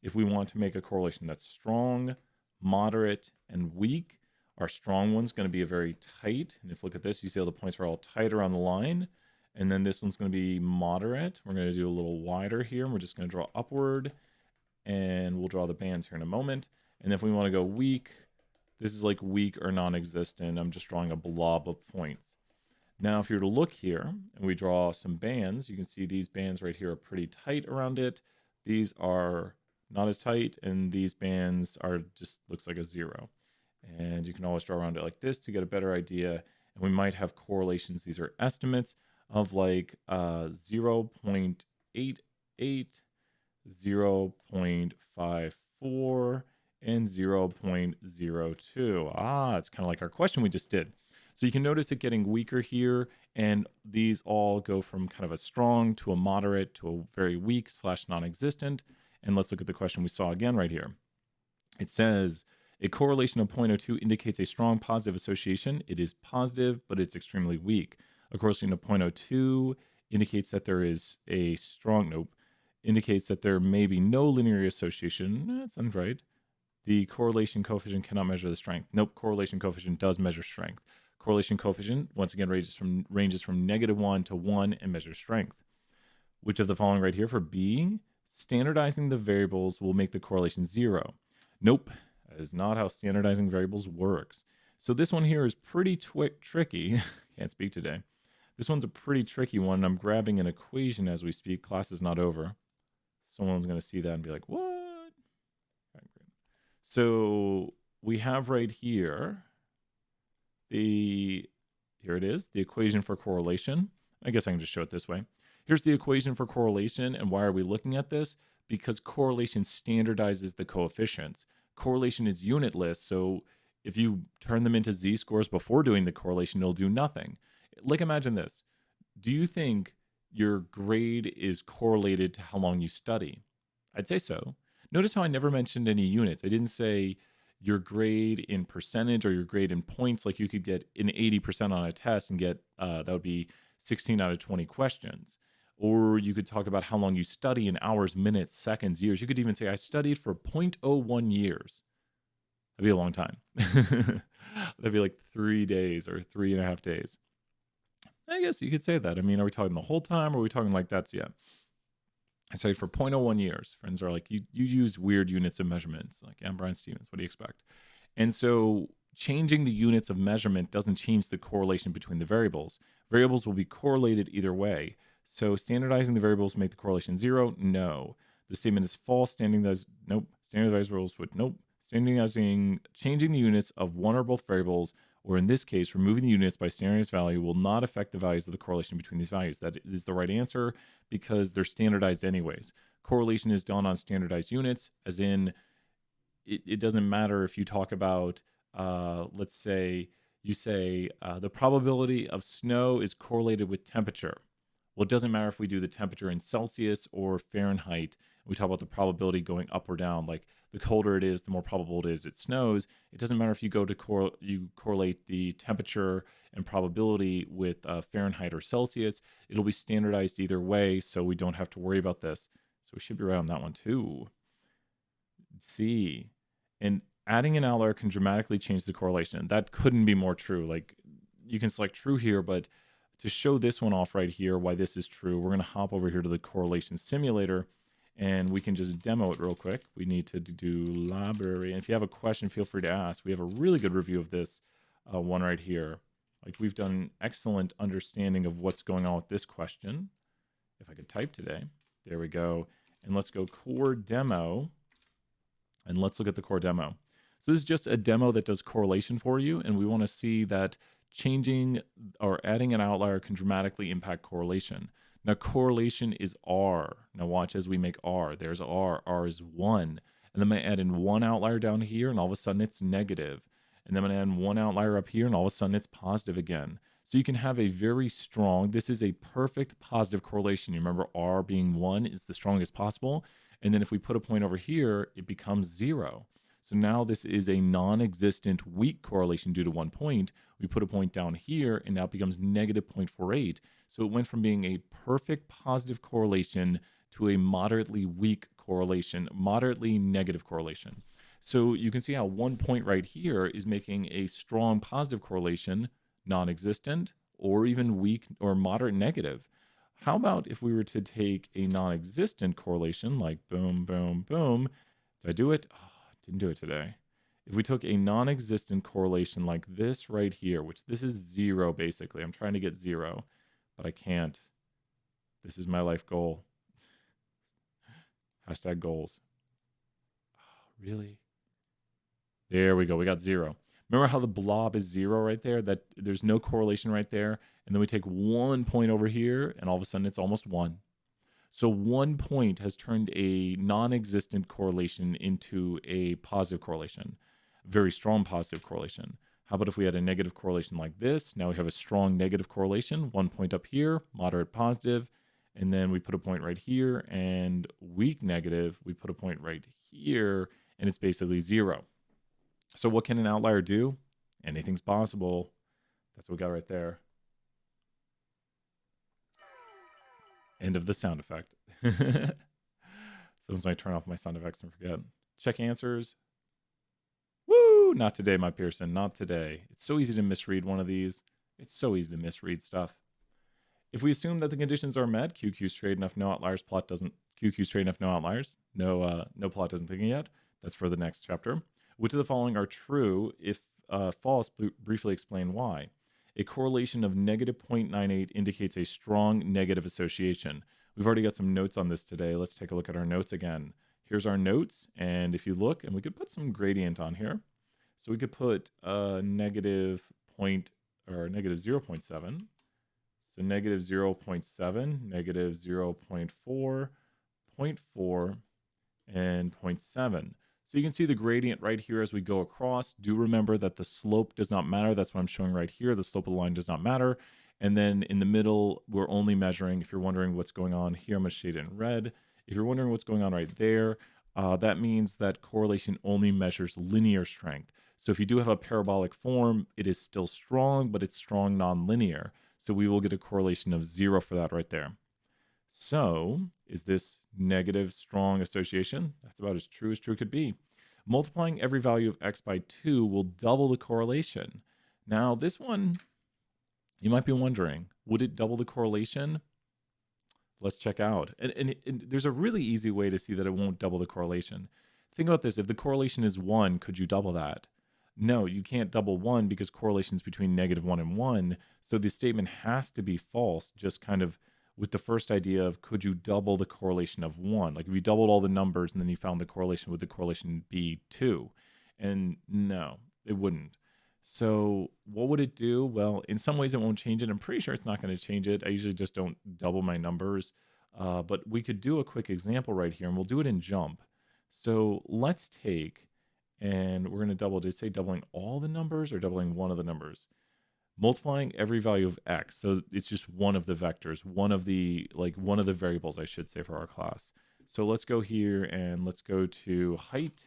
if we want to make a correlation that's strong, moderate, and weak, our strong one's going to be a very tight. And if you look at this, you see how the points are all tight around the line. And then this one's going to be moderate. We're going to do a little wider here. And we're just going to draw upward. And we'll draw the bands here in a moment. And if we want to go weak, this is like weak or non-existent. I'm just drawing a blob of points. Now, if you were to look here and we draw some bands, you can see these bands right here are pretty tight around it. These are not as tight, and these bands are just looks like a 0. And you can always draw around it like this to get a better idea. And we might have correlations. These are estimates of like 0.88, 0.54, and 0.02. It's kind of like our question we just did. So you can notice it getting weaker here, and these all go from kind of a strong to a moderate to a very weak / non-existent. And let's look at the question we saw again right here. It says, a correlation of 0.02 indicates a strong positive association. It is positive, but it's extremely weak. A correlation of 0.02 indicates that there is a strong, indicates that there may be no linear association. That sounds right. The correlation coefficient cannot measure the strength. Correlation coefficient does measure strength. Correlation coefficient, once again, ranges from -1 to 1 and measures strength. Which of the following right here for B, standardizing the variables will make the correlation 0? Nope, that is not how standardizing variables works. So this one here is pretty tricky. Can't speak today. This one's a pretty tricky one, and I'm grabbing an equation as we speak. Class is not over. Someone's going to see that and be like, what? So we have right here, here it is, the equation for correlation. I guess I can just show it this way. Here's the equation for correlation, and why are we looking at this? Because correlation standardizes the coefficients. Correlation is unitless, so if you turn them into z-scores before doing the correlation, it'll do nothing. Like, imagine this. Do you think your grade is correlated to how long you study? I'd say so. Notice how I never mentioned any units. I didn't say your grade in percentage or your grade in points. Like, you could get an 80% on a test and get, that would be 16 out of 20 questions. Or you could talk about how long you study in hours, minutes, seconds, years. You could even say, I studied for 0.01 years. That'd be a long time. That'd be like 3 days or 3.5 days. I guess you could say that. I mean, are we talking the whole time or are we talking like that's, yeah. I studied for 0.01 years. Friends are like, you use weird units of measurements. Like, yeah, I'm Brian Stevens. What do you expect? And so changing the units of measurement doesn't change the correlation between the variables. Variables will be correlated either way. So standardizing the variables make the correlation 0? No. The statement is false. Nope. Standardized variables would, nope. Changing the units of one or both variables, or in this case, removing the units by standardized value, will not affect the values of the correlation between these values. That is the right answer because they're standardized anyways. Correlation is done on standardized units, as in it doesn't matter if you talk about, let's say, you say the probability of snow is correlated with temperature. Well, it doesn't matter if we do the temperature in Celsius or Fahrenheit. We talk about the probability going up or down. Like the colder it is, the more probable it is it snows. It doesn't matter if you go to you correlate the temperature and probability with Fahrenheit or Celsius. It'll be standardized either way, so we don't have to worry about this. So we should be right on that one too. C. And adding an outlier can dramatically change the correlation. That couldn't be more true. Like you can select true here, but to show this one off right here, why this is true, we're going to hop over here to the correlation simulator and we can just demo it real quick. We need to do library. And if you have a question, feel free to ask. We have a really good review of this one right here. Like we've done an excellent understanding of what's going on with this question. If I could type today, there we go. And let's go core demo. And let's look at the core demo. So this is just a demo that does correlation for you. And we want to see that changing or adding an outlier can dramatically impact correlation. Now, correlation is R. Now watch as we make R. There's R. R is 1. And then I'm going to add in one outlier down here, and all of a sudden it's negative. And then I'm going to add one outlier up here, and all of a sudden it's positive again. So you can have a very strong, this is a perfect positive correlation. You remember R being 1 is the strongest possible. And then if we put a point over here, it becomes 0. So now this is a non-existent weak correlation due to 1 point. We put a point down here, and now it becomes negative 0.48. So it went from being a perfect positive correlation to a moderately weak correlation, moderately negative correlation. So you can see how 1 point right here is making a strong positive correlation non-existent, or even weak or moderate negative. How about if we were to take a non-existent correlation, like boom, boom, boom? Did I do it? Oh, didn't do it today. If we took a non-existent correlation like this right here, which this is 0 basically. I'm trying to get 0, but I can't. This is my life goal. Hashtag goals. Oh, really? There we go. We got 0. Remember how the blob is 0 right there? That there's no correlation right there. And then we take 1 point over here, and all of a sudden it's almost 1. So 1 point has turned a non-existent correlation into a positive correlation, very strong positive correlation. How about if we had a negative correlation like this? Now we have a strong negative correlation, 1 point up here, moderate positive, and then we put a point right here, and weak negative, we put a point right here, and it's basically 0. So what can an outlier do? Anything's possible. That's what we got right there. End of the sound effect. Sometimes I turn off my sound effects and forget. Check answers. Woo! Not today, my Pearson. Not today. It's so easy to misread one of these. It's so easy to misread stuff. If we assume that the conditions are met, QQ straight enough, no outliers, plot doesn't. QQ straight enough, no outliers. No plot doesn't think it yet. That's for the next chapter. Which of the following are true? If false, briefly explain why. A correlation of negative 0.98 indicates a strong negative association. We've already got some notes on this today. Let's take a look at our notes again. Here's our notes, and if you look, and we could put some gradient on here. So we could put negative 0.7. So negative 0.7, negative 0.4, 0.4, and 0.7. So you can see the gradient right here as we go across. Do remember that the slope does not matter. That's what I'm showing right here. The slope of the line does not matter. And then in the middle, we're only measuring, if you're wondering what's going on here, I'm going to shade it in red. If you're wondering what's going on right there, that means that correlation only measures linear strength. So if you do have a parabolic form, it is still strong, but it's strong nonlinear. So we will get a correlation of 0 for that right there. So is this negative strong association? That's about as true could be. Multiplying every value of x by 2 will double the correlation. Now, this one, you might be wondering, would it double the correlation? Let's check out. And there's a really easy way to see that it won't double the correlation. Think about this. If the correlation is 1, could you double that? No, you can't double 1 because correlation is between -1 and 1. So the statement has to be false, just kind of with the first idea of could you double the correlation of 1? Like if you doubled all the numbers and then you found the correlation, would the correlation be 2? And no, it wouldn't. So what would it do? Well, in some ways it won't change it. I'm pretty sure it's not going to change it. I usually just don't double my numbers. But we could do a quick example right here, and we'll do it in jump. So let's take, and we're going to double, did it say doubling all the numbers or doubling one of the numbers? Multiplying every value of x. So it's just one of the vectors, one of the variables, I should say, for our class. So let's go here and let's go to height,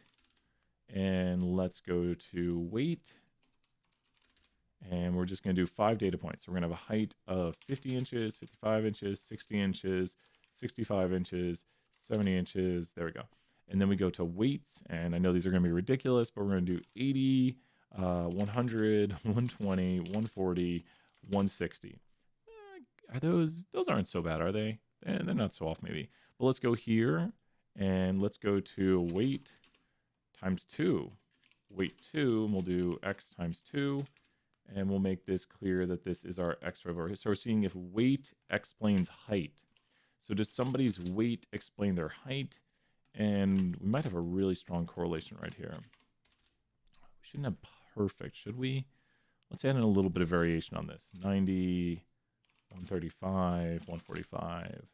and let's go to weight. And we're just going to do 5 data points. So we're going to have a height of 50 inches, 55 inches, 60 inches, 65 inches, 70 inches. There we go. And then we go to weights. And I know these are going to be ridiculous, but we're going to do 80, 100, 120, 140, 160. Are those aren't so bad, are they? They're not so off maybe. But let's go here and let's go to weight times 2. Weight 2, and we'll do x times 2. And we'll make this clear that this is our x variable. So we're seeing if weight explains height. So does somebody's weight explain their height? And we might have a really strong correlation right here. We shouldn't have perfect, should we? Let's add in a little bit of variation on this. 90, 135, 145,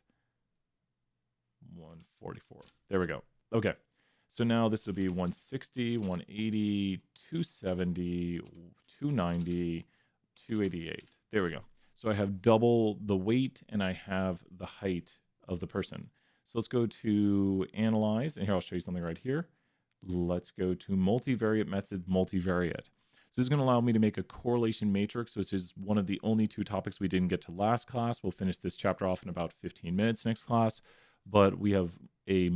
144. There we go. Okay. So now this will be 160, 180, 270, 290, 288. There we go. So I have double the weight and I have the height of the person. So let's go to analyze, and here I'll show you something right here. Let's go to multivariate method, multivariate. So this is going to allow me to make a correlation matrix, which is one of the only 2 topics we didn't get to last class. We'll finish this chapter off in about 15 minutes next class. But we have a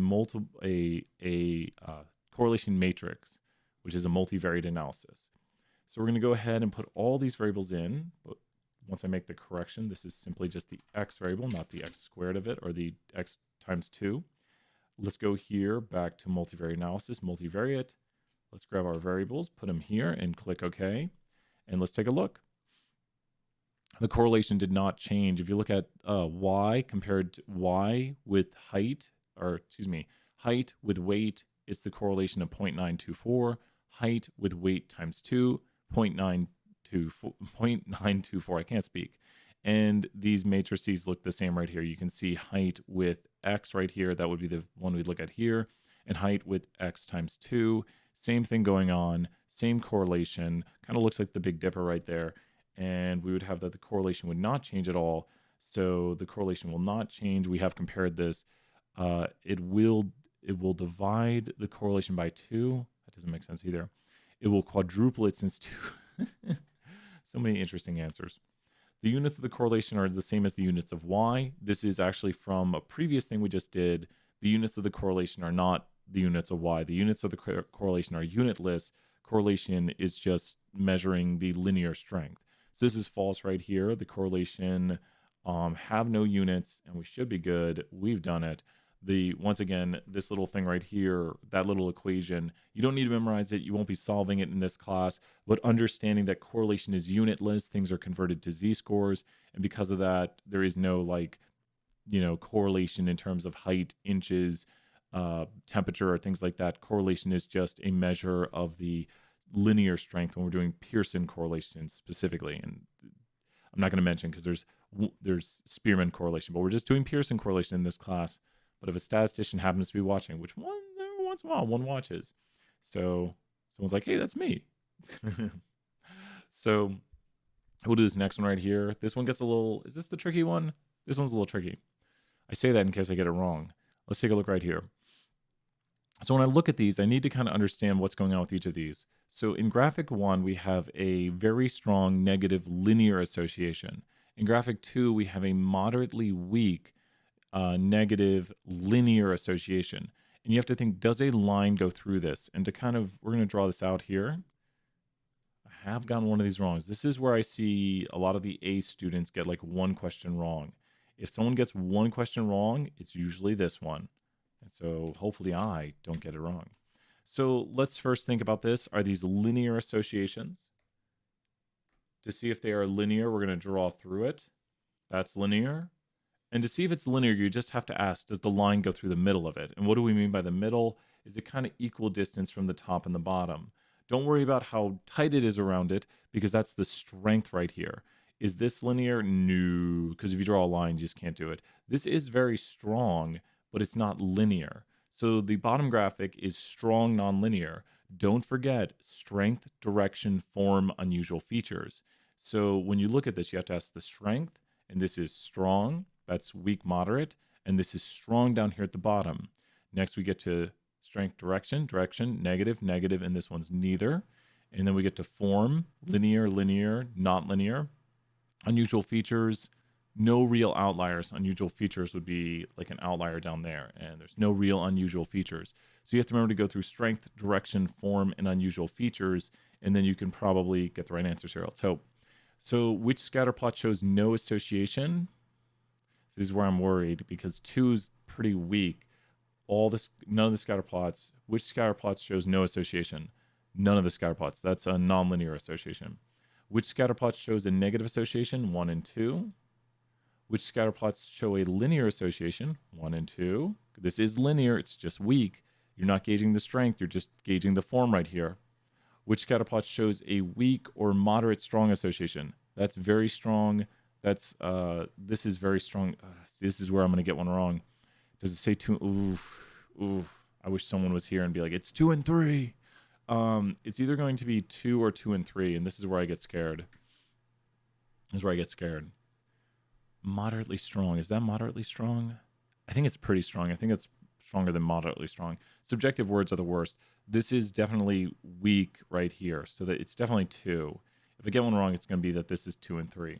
correlation matrix, which is a multivariate analysis. So we're going to go ahead and put all these variables in. But once I make the correction, this is simply just the x variable, not the x squared of it, or the x times 2. Let's go here back to multivariate analysis, multivariate. Let's grab our variables, put them here, and click OK. And let's take a look. The correlation did not change. If you look at y compared to y with height, or excuse me, height with weight, it's the correlation of 0.924. Height with weight times 2, 0.924. I can't speak. And these matrices look the same right here. You can see height with x right here. That would be the one we'd look at here. And height with x times 2. Same thing going on. Same correlation. Kind of looks like the Big Dipper right there. And we would have that the correlation would not change at all. So the correlation will not change. We have compared this. It will divide the correlation by 2. That doesn't make sense either. It will quadruple it since 2. So many interesting answers. The units of the correlation are the same as the units of y. This is actually from a previous thing we just did. The units of the correlation are not the units of y. The units of the correlation are unitless. Correlation is just measuring the linear strength. So this is false right here. The correlation have no units, and we should be good. We've done it. Once again, this little thing right here, that little equation, you don't need to memorize it. You won't be solving it in this class, but understanding that correlation is unitless, things are converted to z-scores, and because of that, there is no correlation in terms of height, inches, temperature, or things like that. Correlation is just a measure of the linear strength when we're doing Pearson correlation specifically. And I'm not going to mention because there's Spearman correlation, but we're just doing Pearson correlation in this class. But if a statistician happens to be watching, which every once in a while one watches, so someone's like, hey, that's me. So we'll do this next one right here. This one gets a little, is this the tricky one? This one's a little tricky. I say that in case I get it wrong. Let's take a look right here. So when I look at these, I need to kind of understand what's going on with each of these. So in graphic 1, we have a very strong negative linear association. In graphic 2, we have a moderately weak negative linear association. And you have to think, does a line go through this? And to kind of, we're going to draw this out here. I have gotten one of these wrongs. This is where I see a lot of the A students get like one question wrong. If someone gets one question wrong, it's usually this one. And so hopefully I don't get it wrong. So let's first think about this. Are these linear associations? To see if they are linear, we're going to draw through it. That's linear. And to see if it's linear, you just have to ask, does the line go through the middle of it? And what do we mean by the middle? Is it kind of equal distance from the top and the bottom? Don't worry about how tight it is around it, because that's the strength right here. Is this linear? No, because if you draw a line, you just can't do it. This is very strong, but it's not linear. So the bottom graphic is strong nonlinear. Don't forget strength, direction, form, unusual features. So when you look at this, you have to ask the strength, and this is strong. That's weak, moderate, and this is strong down here at the bottom. Next, we get to strength, direction, negative, negative, and this one's neither. And then we get to form, linear, linear, not linear. Unusual features, no real outliers. Unusual features would be like an outlier down there, and there's no real unusual features. So you have to remember to go through strength, direction, form, and unusual features, and then you can probably get the right answers here. Let's hope. So which scatter plot shows no association? This is where I'm worried, because 2 is pretty weak. None of the scatter plots. Which scatter plots shows no association? None of the scatter plots. That's a nonlinear association. Which scatter plots shows a negative association? 1 and 2. Which scatter plots show a linear association? 1 and 2. This is linear, it's just weak. You're not gauging the strength, you're just gauging the form right here. Which scatter plot shows a weak or moderate strong association? That's very strong. That's this is very strong. This is where I'm going to get one wrong. Does it say 2? Oof. I wish someone was here and be like, it's 2 and 3. It's either going to be 2 or 2 and 3, and this is where I get scared. This is where I get scared. Moderately strong. Is that moderately strong? I think it's pretty strong. I think it's stronger than moderately strong. Subjective words are the worst. This is definitely weak right here, so that it's definitely 2. If I get one wrong, it's going to be that this is 2 and 3.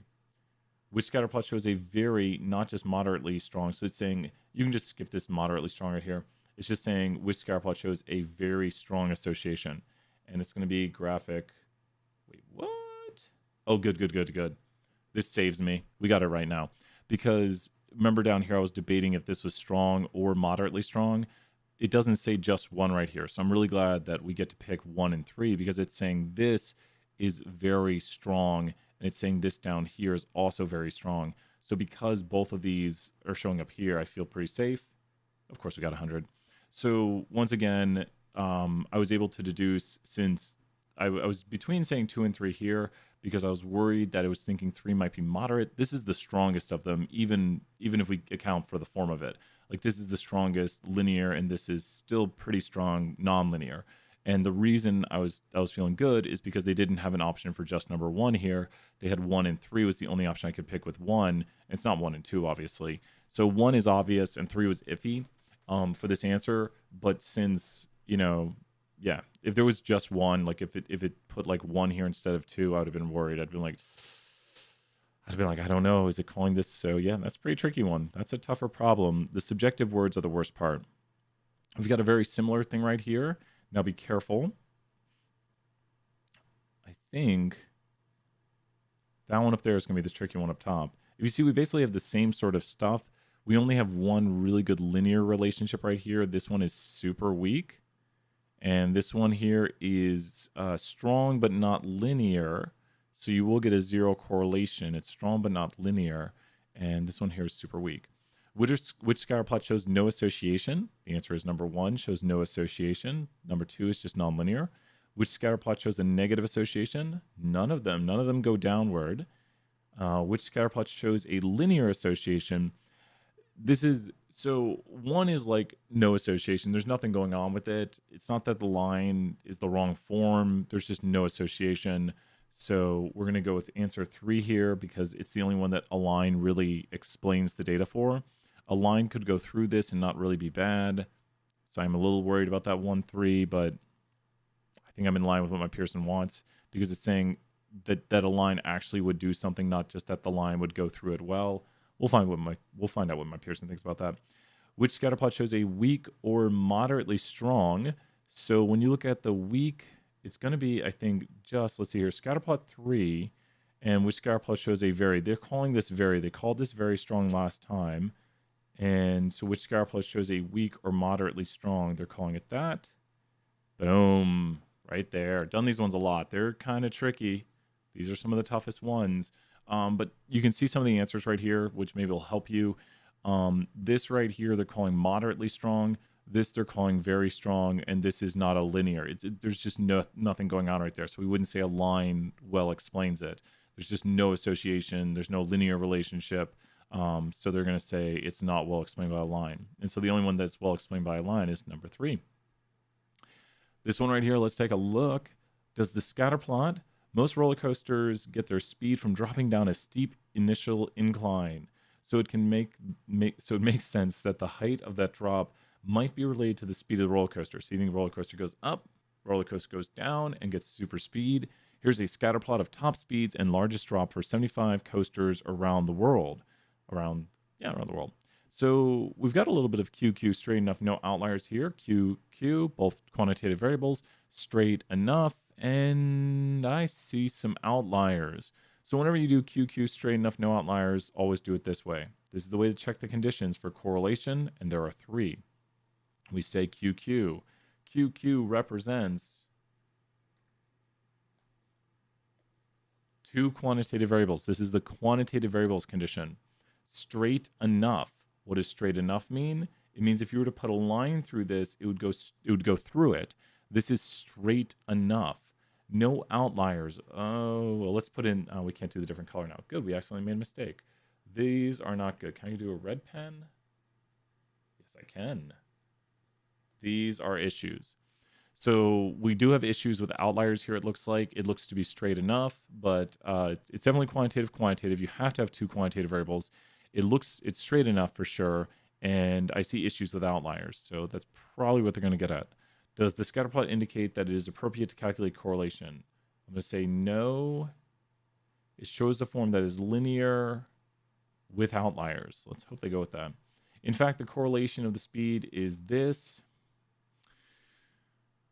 Which scatter plot shows a very, not just moderately strong. So it's saying, you can just skip this moderately strong right here. It's just saying which scatter plot shows a very strong association. And it's going to be graphic. Wait, what? Oh, good. This saves me. We got it right now. Because remember down here, I was debating if this was strong or moderately strong. It doesn't say just 1 right here. So I'm really glad that we get to pick 1 and 3, because it's saying this is very strong. And it's saying this down here is also very strong. So because both of these are showing up here, I feel pretty safe. Of course, we got 100. So once again, I was able to deduce, since I was between saying 2 and 3 here, because I was worried that I was thinking 3 might be moderate. This is the strongest of them, even if we account for the form of it. Like, this is the strongest linear, and this is still pretty strong nonlinear. And the reason I was feeling good is because they didn't have an option for just number 1 here. They had 1 and 3 was the only option I could pick with 1. It's not 1 and 2, obviously. So 1 is obvious and 3 was iffy for this answer. But since, yeah, if there was just 1, like if it put like 1 here instead of 2, I would have been worried. I'd been like, I don't know, is it calling this? So yeah, that's a pretty tricky one. That's a tougher problem. The subjective words are the worst part. We've got a very similar thing right here. Now be careful. I think that one up there is going to be the tricky one up top. If you see, we basically have the same sort of stuff. We only have one really good linear relationship right here. This one is super weak. And this one here is strong but not linear. So you will get a 0 correlation. It's strong but not linear. And this one here is super weak. Which scatter plot shows no association? The answer is number 1, shows no association. Number 2 is just nonlinear. Which scatter plot shows a negative association? None of them. None of them go downward. Which scatter plot shows a linear association? So 1 is like no association. There's nothing going on with it. It's not that the line is the wrong form. There's just no association. So we're going to go with answer 3 here, because it's the only one that a line really explains the data for. A line could go through this and not really be bad. So I'm a little worried about that 1, 3, but I think I'm in line with what my Pearson wants, because it's saying that a line actually would do something, not just that the line would go through it well. We'll find out what my Pearson thinks about that. Which scatter plot shows a weak or moderately strong? So when you look at the weak, it's going to be, I think, just, let's see here, scatter plot 3, and which scatter plot shows a very, they're calling this very, they called this very strong last time. And so which scatter plot shows a weak or moderately strong? They're calling it that. Boom, right there. Done these ones a lot. They're kind of tricky. These are some of the toughest ones. But you can see some of the answers right here, which maybe will help you. This right here, they're calling moderately strong. This they're calling very strong, and this is not a linear. There's just nothing going on right there. So we wouldn't say a line well explains it. There's just no association. There's no linear relationship. So they're going to say it's not well explained by a line. And so the only one that's well explained by a line is number 3. This one right here, let's take a look. Does the scatter plot, most roller coasters get their speed from dropping down a steep initial incline. So it can so it makes sense that the height of that drop might be related to the speed of the roller coaster. So you think the roller coaster goes up, roller coaster goes down and gets super speed. Here's a scatter plot of top speeds and largest drop for 75 coasters around the world. Around the world. So we've got a little bit of QQ straight enough, no outliers here. QQ, both quantitative variables, straight enough, and I see some outliers. So whenever you do QQ straight enough, no outliers, always do it this way. This is the way to check the conditions for correlation, and there are 3. We say QQ. QQ represents 2 quantitative variables. This is the quantitative variables condition. Straight enough. What does straight enough mean? It means if you were to put a line through this, it would go through it. This is straight enough. No outliers. Oh, well, let's put in, we can't do the different color now. Good, we accidentally made a mistake. These are not good. Can I do a red pen? Yes, I can. These are issues. So we do have issues with outliers here, it looks like. It looks to be straight enough, but it's definitely quantitative. You have to have 2 quantitative variables. It's straight enough for sure, and I see issues with outliers. So that's probably what they're going to get at. Does the scatter plot indicate that it is appropriate to calculate correlation? I'm going to say no. It shows the form that is linear with outliers. Let's hope they go with that. In fact, the correlation of the speed is this.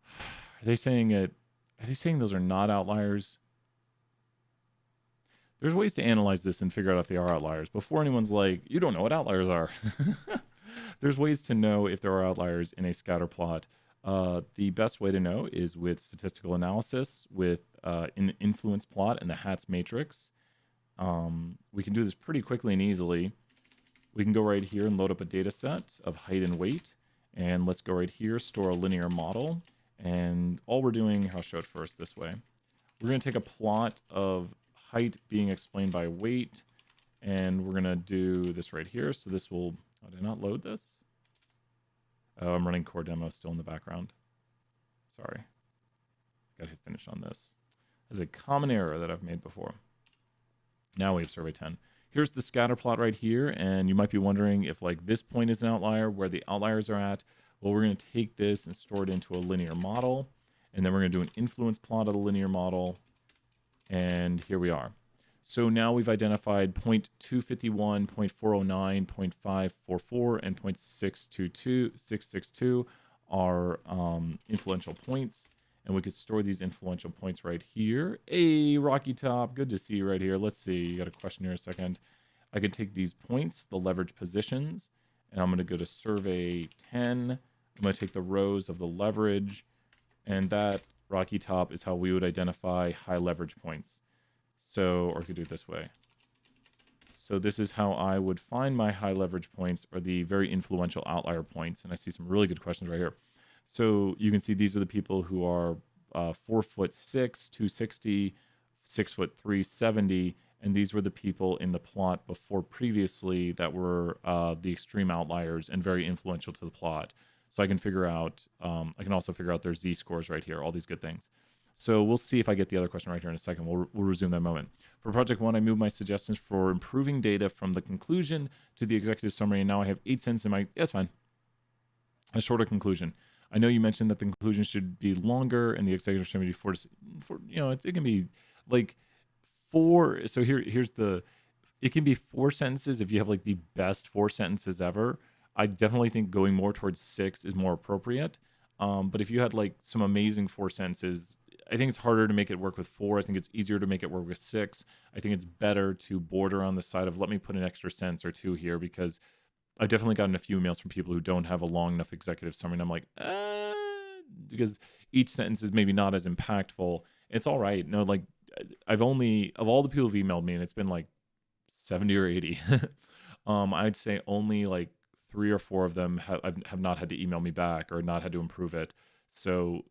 Are they saying those are not outliers? There's ways to analyze this and figure out if they are outliers before anyone's like, you don't know what outliers are. There's ways to know if there are outliers in a scatter plot. The best way to know is with statistical analysis, with an influence plot and the Hatz matrix. We can do this pretty quickly and easily. We can go right here and load up a data set of height and weight. And let's go right here, store a linear model. And all we're doing, I'll show it first this way. We're going to take a plot of height being explained by weight, and we're going to do this right here. So this will, did I not load this? Oh, I'm running core demo still in the background. Sorry. Got to hit finish on this. There's a common error that I've made before. Now we have survey 10. Here's the scatter plot right here, and you might be wondering if like this point is an outlier, where the outliers are at. Well, we're going to take this and store it into a linear model, and then we're going to do an influence plot of the linear model, and here we are. So now we've identified 0.251, 0.409, 0.544, and 0.662 are influential points, and we could store these influential points right here. Hey, Rocky Top, good to see you right here. Let's see, you got a question here a second. I could take these points, the leverage positions, and I'm going to go to survey 10. I'm going to take the rows of the leverage, and that Rocky Top is how we would identify high leverage points. So, or I could do it this way. So this is how I would find my high leverage points, or the very influential outlier points. And I see some really good questions right here. So you can see these are the people who are 4'6", 260, 6'3", 70, and these were the people in the plot before previously that were the extreme outliers and very influential to the plot. So I can figure out, I can also figure out their z-scores right here, all these good things. So we'll see if I get the other question right here in a second. We'll resume that moment. For project 1, I moved my suggestions for improving data from the conclusion to the executive summary, and now I have 8 cents in my, that's fine. A shorter conclusion. I know you mentioned that the conclusion should be longer and the executive summary be 4 to, you know, it can be like 4. So here's the, It can be 4 sentences if you have like the best 4 sentences ever. I definitely think going more towards 6 is more appropriate. But if you had like some amazing 4 sentences, I think it's harder to make it work with 4. I think it's easier to make it work with 6. I think it's better to border on the side of let me put an extra sentence or 2 here, because I've definitely gotten a few emails from people who don't have a long enough executive summary, and I'm like, because each sentence is maybe not as impactful. It's all right. No, like I've only, of all the people who've emailed me, and it's been like 70 or 80, I'd say only like 3 or 4 of them have not had to email me back or not had to improve it. So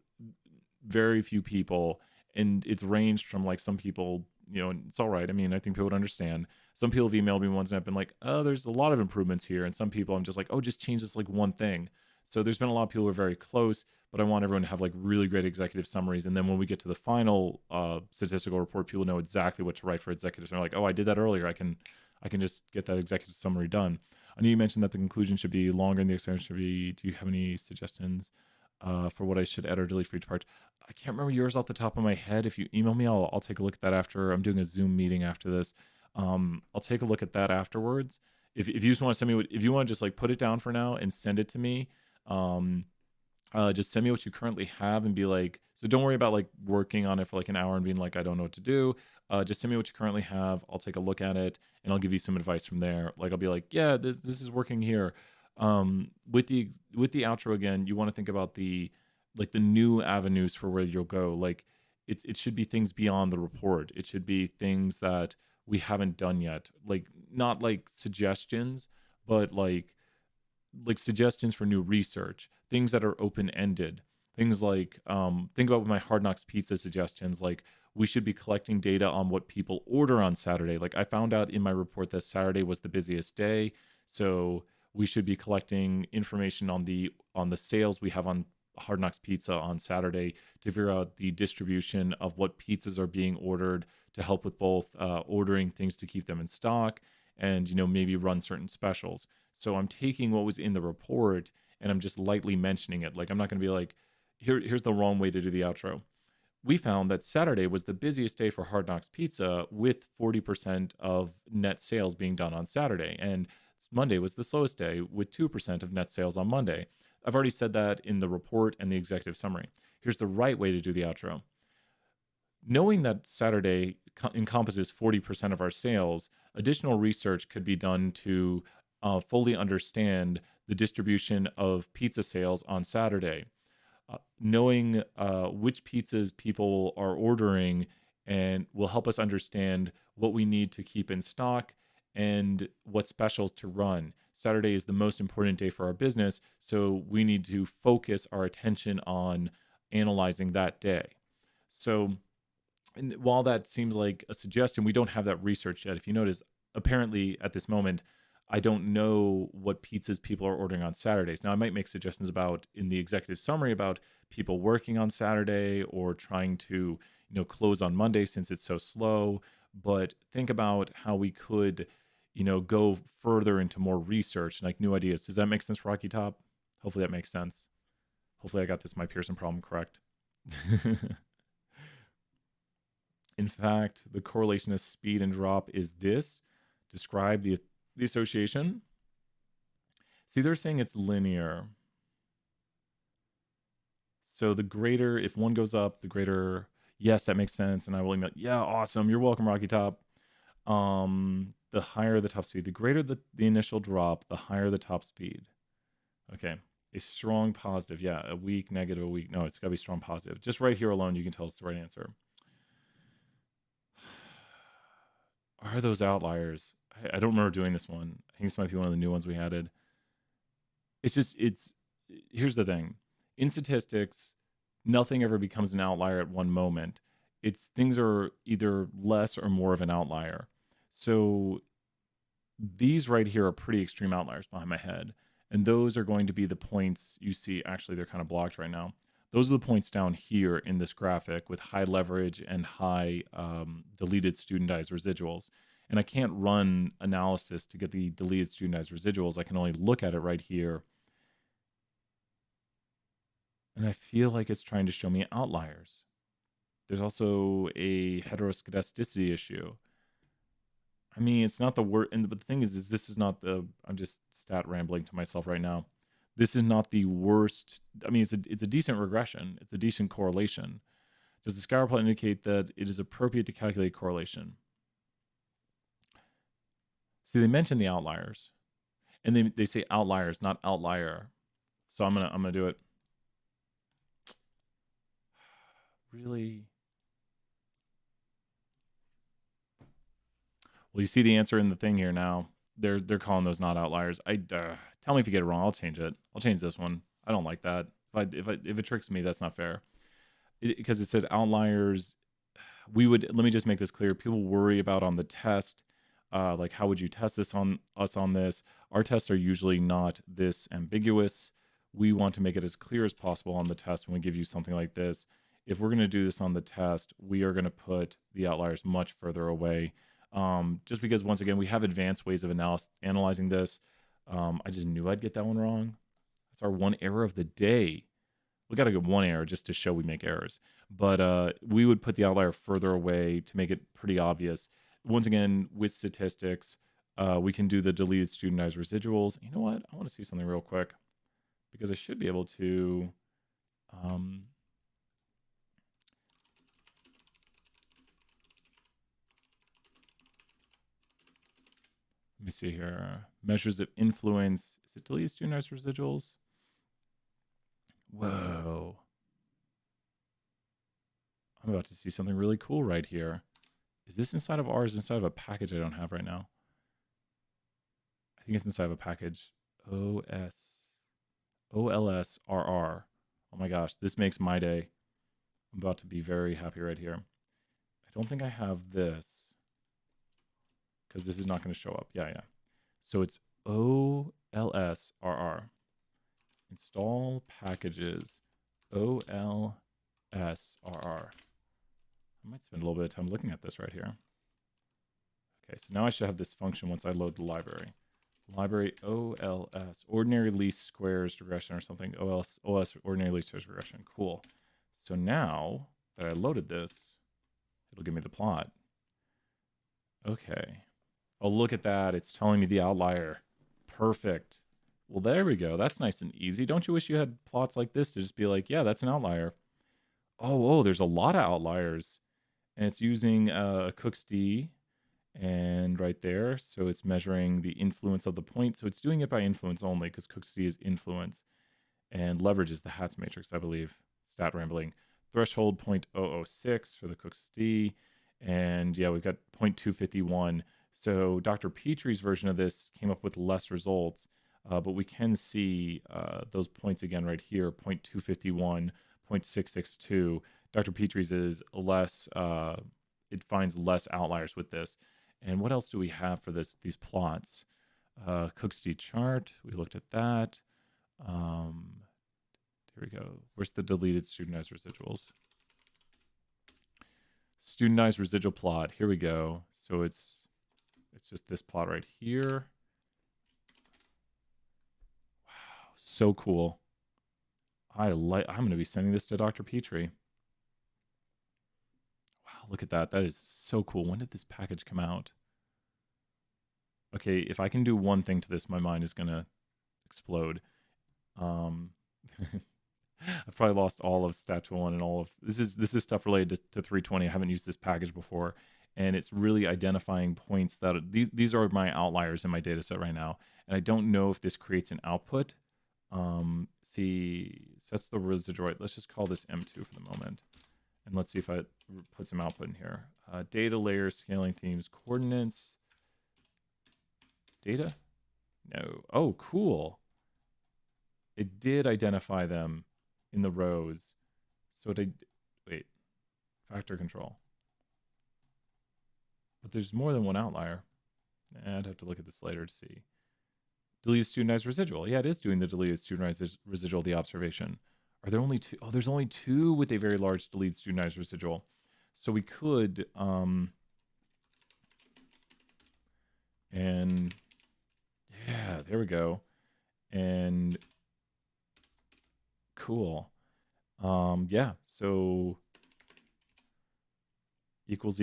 very few people, and it's ranged from like some people, it's all right. I mean, I think people would understand. Some people have emailed me once and I've been like, oh, there's a lot of improvements here. And some people I'm just like, oh, just change this like one thing. So there's been a lot of people who are very close, but I want everyone to have like really great executive summaries. And then when we get to the final statistical report, people know exactly what to write for executives. And they're like, oh, I did that earlier. I can just get that executive summary done. I know you mentioned that the conclusion should be longer and the extension should be, do you have any suggestions for what I should add or delete for each part? I can't remember yours off the top of my head. If you email me, I'll take a look at that after. I'm doing a Zoom meeting after this. I'll take a look at that afterwards. If you just want to send me if you want to just like put it down for now and send it to me, just send me what you currently have and be like, so don't worry about like working on it for like an hour and being like, I don't know what to do. Just send me what you currently have. I'll take a look at it and I'll give you some advice from there. Like I'll be like, yeah, this is working here. With the outro again, you want to think about the new avenues for where you'll go. Like it should be things beyond the report. It should be things that we haven't done yet. Like not like suggestions, but like suggestions for new research, things that are open-ended. Things like think about my Hard Knocks Pizza suggestions, like we should be collecting data on what people order on Saturday. Like I found out in my report that Saturday was the busiest day, so we should be collecting information on the sales we have on Hard Knocks Pizza on Saturday to figure out the distribution of what pizzas are being ordered to help with both ordering things to keep them in stock and maybe run certain specials. So I'm taking what was in the report and I'm just lightly mentioning it. Like I'm not going to be like, here's the wrong way to do the outro. We found that Saturday was the busiest day for Hard Knocks Pizza, with 40% of net sales being done on Saturday. And Monday was the slowest day, with 2% of net sales on Monday. I've already said that in the report and the executive summary. Here's the right way to do the outro. Knowing that Saturday encompasses 40% of our sales, additional research could be done to fully understand the distribution of pizza sales on Saturday. Knowing which pizzas people are ordering and will help us understand what we need to keep in stock and what specials to run. Saturday is the most important day for our business, so we need to focus our attention on analyzing that day. So, and while that seems like a suggestion, we don't have that research yet. If you notice, apparently at this moment, I don't know what pizzas people are ordering on Saturdays. Now, I might make suggestions about in the executive summary about people working on Saturday or trying to, close on Monday since it's so slow. But think about how we could, go further into more research and like new ideas. Does that make sense, Rocky Top? Hopefully that makes sense. Hopefully I got this my Pearson problem correct. In fact, the correlation of speed and drop is this. Describe the association. See, they're saying it's linear. So the greater, if one goes up, the greater, yes, that makes sense. And I will email, yeah, awesome. You're welcome, Rocky Top. The higher the top speed, the greater the initial drop, the higher the top speed. Okay. A strong positive. Yeah. A weak negative, a weak. No, it's got to be strong positive. Just right here alone, you can tell it's the right answer. Are those outliers? I don't remember doing this one. I think this might be one of the new ones we added. Here's the thing. In statistics, nothing ever becomes an outlier at one moment. Things are either less or more of an outlier. So these right here are pretty extreme outliers behind my head. And those are going to be the points you see. Actually, they're kind of blocked right now. Those are the points down here in this graphic with high leverage and high deleted studentized residuals. And I can't run analysis to get the deleted studentized residuals. I can only look at it right here. And I feel like it's trying to show me outliers. There's also a heteroscedasticity issue. I mean, it's not the word, but the thing is this is not the. I'm just stat rambling to myself right now. This is not the worst. I mean, it's a decent regression. It's a decent correlation. Does the scatter plot indicate that it is appropriate to calculate correlation? See, they mention the outliers, and they say outliers, not outlier. So I'm gonna do it. Really? Well, you see the answer in the thing here now. They're calling those not outliers. Tell me if you get it wrong. I'll change it. I'll change this one. I don't like that. If it tricks me, that's not fair. Because it says outliers. Let me just make this clear. People worry about on the test, like how would you test this on us on this? Our tests are usually not this ambiguous. We want to make it as clear as possible on the test when we give you something like this. If we're going to do this on the test, we are going to put the outliers much further away. Just because, once again, we have advanced ways of analyzing this. I just knew I'd get that one wrong. That's our one error of the day. We got to get one error just to show we make errors. But we would put the outlier further away to make it pretty obvious. Once again, with statistics, we can do the deleted studentized residuals. You know what? I want to see something real quick because I should be able to. Let me see here. Measures of influence. Is it deleted studentized residuals? Whoa. I'm about to see something really cool right here. Is this inside of ours? Inside of a package I don't have right now? I think it's inside of a package. OLSRR. Oh my gosh, this makes my day. I'm about to be very happy right here. I don't think I have this because this is not going to show up. Yeah. So it's OLSRR. Install packages. OLSRR. I might spend a little bit of time looking at this right here. Okay, so now I should have this function once I load the library. Library OLS, ordinary least squares regression or something. OLS ordinary least squares regression. Cool. So now that I loaded this, it'll give me the plot. Okay. Oh, look at that. It's telling me the outlier. Perfect. Well, there we go. That's nice and easy. Don't you wish you had plots like this to just be like, yeah, that's an outlier. Oh, there's a lot of outliers. And it's using Cook's D and right there. So it's measuring the influence of the point. So it's doing it by influence only because Cook's D is influence. And leverage is the Hats matrix, I believe. Stat rambling. Threshold 0.006 for the Cook's D. And yeah, we've got 0.251. So Dr. Petrie's version of this came up with less results. But we can see those points again right here, 0.251, 0.662. Dr. Petrie's is less, it finds less outliers with this. And what else do we have for these plots? Cook's D chart, we looked at that. Here we go. Where's the deleted studentized residuals? Studentized residual plot, here we go. So it's just this plot right here. Wow, so cool. I'm going to be sending this to Dr. Petrie. Wow, look at that. That is so cool. When did this package come out? Okay, if I can do one thing to this, my mind is going to explode. I've probably lost all of Stat 1 and all of this is stuff related to 320. I haven't used this package before, and it's really identifying points that these are my outliers in my data set right now, and I don't know if this creates an output. See, sets the residual right. Let's just call this M2 for the moment, and let's see if I put some output in here. Data layers, scaling themes, coordinates, data. No. Oh, cool. It did identify them in the rows. So wait, factor control. But there's more than one outlier. I'd have to look at this later to see. Deleted studentized residual. Yeah, it is doing the deleted studentized residual of the observation. Are there only two? Oh, there's only two with a very large deleted studentized residual. So we could, and yeah, there we go. And cool. Yeah, so equals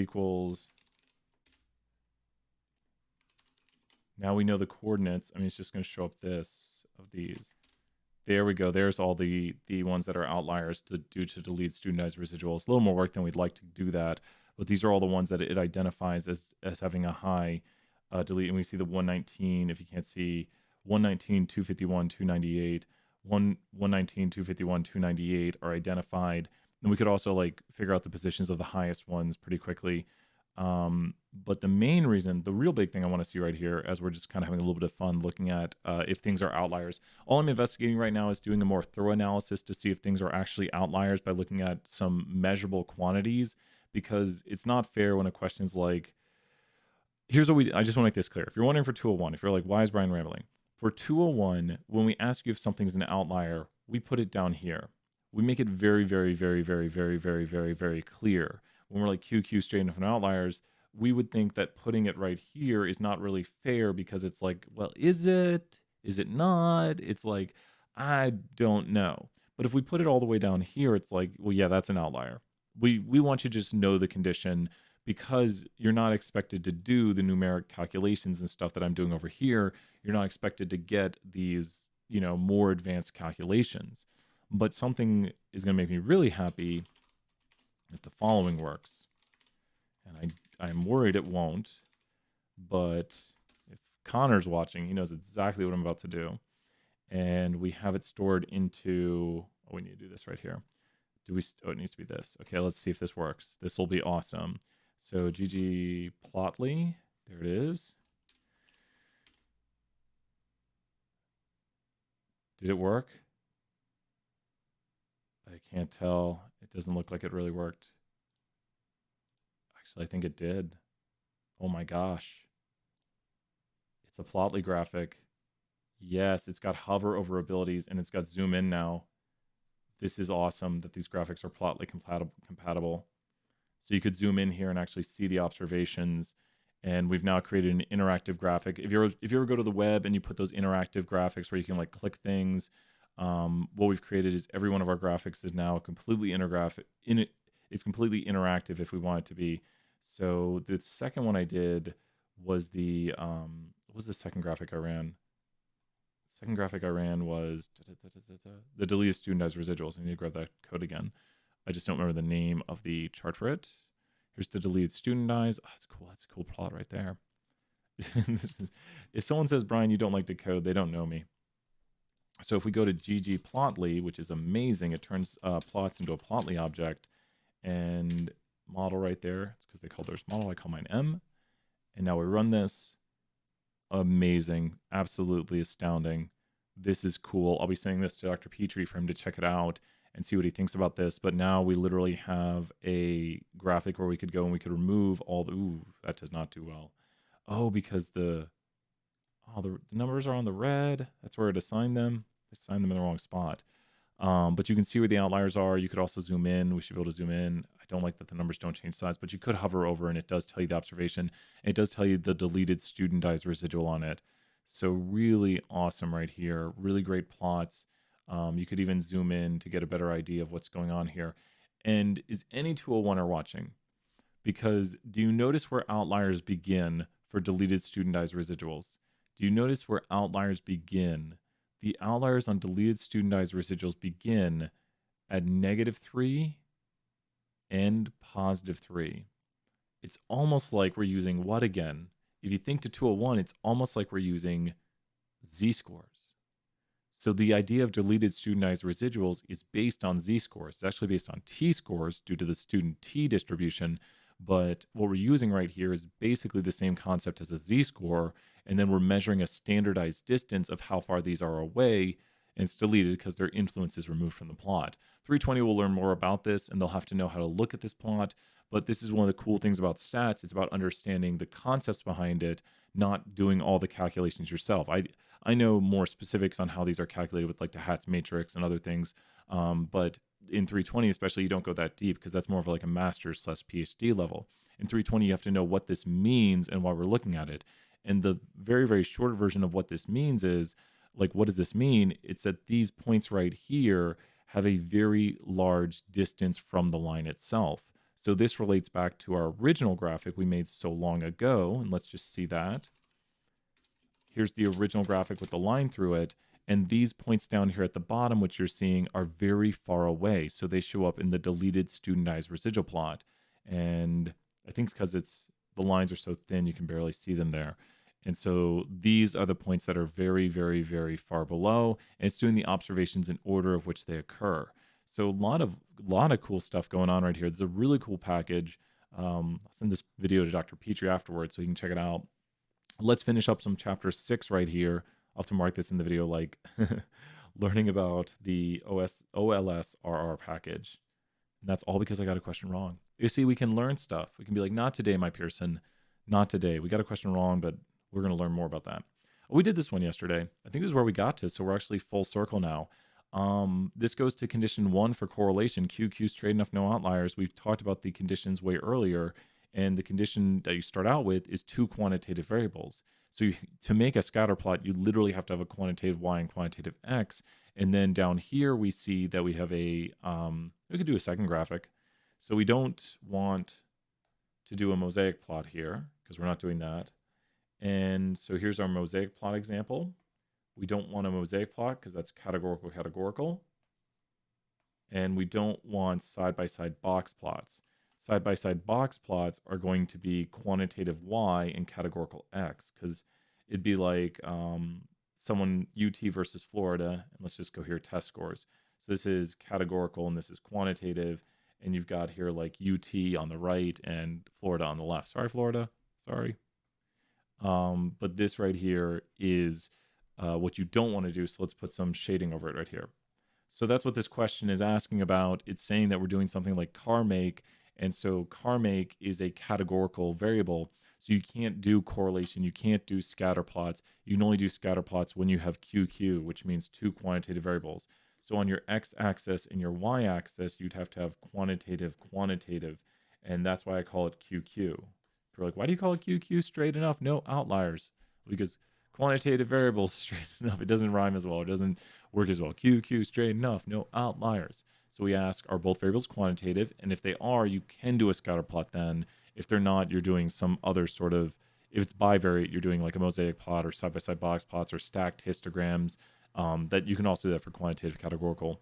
Now we know the coordinates. I mean, it's just going to show up this of these. There we go. There's all the ones that are outliers due to deleted studentized residuals. A little more work than we'd like to do that, but these are all the ones that it identifies as having a high delete. And we see the 119, if you can't see, 119, 251, 298, 119, 251, 298 are identified. And we could also like figure out the positions of the highest ones pretty quickly. But the main reason, the real big thing I want to see right here, as we're just kind of having a little bit of fun looking at if things are outliers, all I'm investigating right now is doing a more thorough analysis to see if things are actually outliers by looking at some measurable quantities, because it's not fair when a question's like, here's what I just want to make this clear. If you're wondering for 201, if you're like, why is Brian rambling? For 201, when we ask you if something's an outlier, we put it down here. We make it very, very, very, very, very, very, very, very clear. When we're like QQ straight enough and outliers, we would think that putting it right here is not really fair, because it's like, well, is it? Is it not? It's like, I don't know. But if we put it all the way down here, it's like, well, yeah, that's an outlier. We want you to just know the condition, because you're not expected to do the numeric calculations and stuff that I'm doing over here. You're not expected to get these, more advanced calculations. But something is going to make me really happy if the following works. And I'm worried it won't, but if Connor's watching, he knows exactly what I'm about to do. And we have it stored into, we need to do this right here. It needs to be this. Okay, let's see if this works. This will be awesome. So ggplotly, there it is. Did it work? I can't tell. It doesn't look like it really worked. Actually, I think it did. Oh my gosh. It's a Plotly graphic. Yes, it's got hover over abilities and it's got zoom in now. This is awesome that these graphics are Plotly compatible. So you could zoom in here and actually see the observations. And we've now created an interactive graphic. If you ever go to the web and you put those interactive graphics where you can like click things, what we've created is every one of our graphics is now completely it's completely interactive if we want it to be. So the second one I did was what was the second graphic I ran? The second graphic I ran was the deleted studentized residuals. I need to grab that code again. I just don't remember the name of the chart for it. Here's the deleted studentized. Oh, that's cool. That's a cool plot right there. If someone says, Brian, you don't like to code, they don't know me. So if we go to ggplotly, which is amazing, it turns plots into a Plotly object. And model right there, it's because they call theirs model, I call mine M. And now we run this. Amazing, absolutely astounding. This is cool. I'll be sending this to Dr. Petrie for him to check it out and see what he thinks about this. But now we literally have a graphic where we could go and we could remove all the, ooh, that does not do well. Oh, because the numbers are on the red. That's where it assigned them. They assigned them in the wrong spot. But you can see where the outliers are. You could also zoom in. We should be able to zoom in. I don't like that the numbers don't change size, but you could hover over and it does tell you the observation. It does tell you the deleted studentized residual on it. So really awesome right here. Really great plots. You could even zoom in to get a better idea of what's going on here. And is any 201er watching? Because do you notice where outliers begin for deleted studentized residuals? Do you notice where outliers begin? The outliers on deleted studentized residuals begin at -3 and +3. It's almost like we're using what again? If you think to 201, it's almost like we're using z-scores. So the idea of deleted studentized residuals is based on z-scores. It's actually based on t-scores due to the student t distribution. But what we're using right here is basically the same concept as a z-score. And then we're measuring a standardized distance of how far these are away. And it's deleted because their influence is removed from the plot. 320 will learn more about this and they'll have to know how to look at this plot. But this is one of the cool things about stats. It's about understanding the concepts behind it, not doing all the calculations yourself. I know more specifics on how these are calculated with like the Hatz matrix and other things. But in 320 especially, you don't go that deep because that's more of like a master's / PhD level. In 320, you have to know what this means and why we're looking at it. And the very, very short version of what this means is, like, what does this mean? It's that these points right here have a very large distance from the line itself. So this relates back to our original graphic we made so long ago. And let's just see that. here's the original graphic with the line through it. And these points down here at the bottom, which you're seeing, are very far away. So they show up in the deleted studentized residual plot. And I think it's because the lines are so thin, you can barely see them there. And so these are the points that are very, very, very far below. And it's doing the observations in order of which they occur. So a lot of cool stuff going on right here. It's a really cool package. I'll send this video to Dr. Petrie afterwards so you can check it out. Let's finish up some chapter 6 right here. I'll have to mark this in the video, like learning about the OLSRR package. And that's all because I got a question wrong. You see, we can learn stuff. We can be like, not today, my Pearson. Not today. We got a question wrong, but we're going to learn more about that. We did this one yesterday. I think this is where we got to, so we're actually full circle now. This goes to condition 1 for correlation. QQ straight enough, no outliers. We've talked about the conditions way earlier, and the condition that you start out with is 2 quantitative variables. So to make a scatter plot, you literally have to have a quantitative y and quantitative x. And then down here, we see that we have we could do a second graphic. So we don't want to do a mosaic plot here because we're not doing that. And so here's our mosaic plot example. We don't want a mosaic plot because that's categorical. And we don't want side-by-side box plots. Side-by-side box plots are going to be quantitative y and categorical x, because it'd be like someone UT versus Florida, and let's just go here, test scores. So this is categorical and this is quantitative, and you've got here like UT on the right and Florida on the left. Sorry, Florida. Sorry. But this right here is what you don't want to do, so let's put some shading over it right here. So that's what this question is asking about. It's saying that we're doing something like car make, and so car make is a categorical variable. So you can't do correlation, you can't do scatter plots. You can only do scatter plots when you have QQ, which means 2 quantitative variables. So on your x-axis and your y-axis, you'd have to have quantitative, and that's why I call it QQ. You're like, why do you call it QQ? Straight enough, no outliers. Because quantitative variables, straight enough, it doesn't rhyme as well. It doesn't work as well. QQ, straight enough, no outliers. So we ask, are both variables quantitative? And if they are, you can do a scatter plot then. If they're not, you're doing some other sort of, if it's bivariate, you're doing like a mosaic plot or side-by-side box plots or stacked histograms. That you can also do that for quantitative categorical.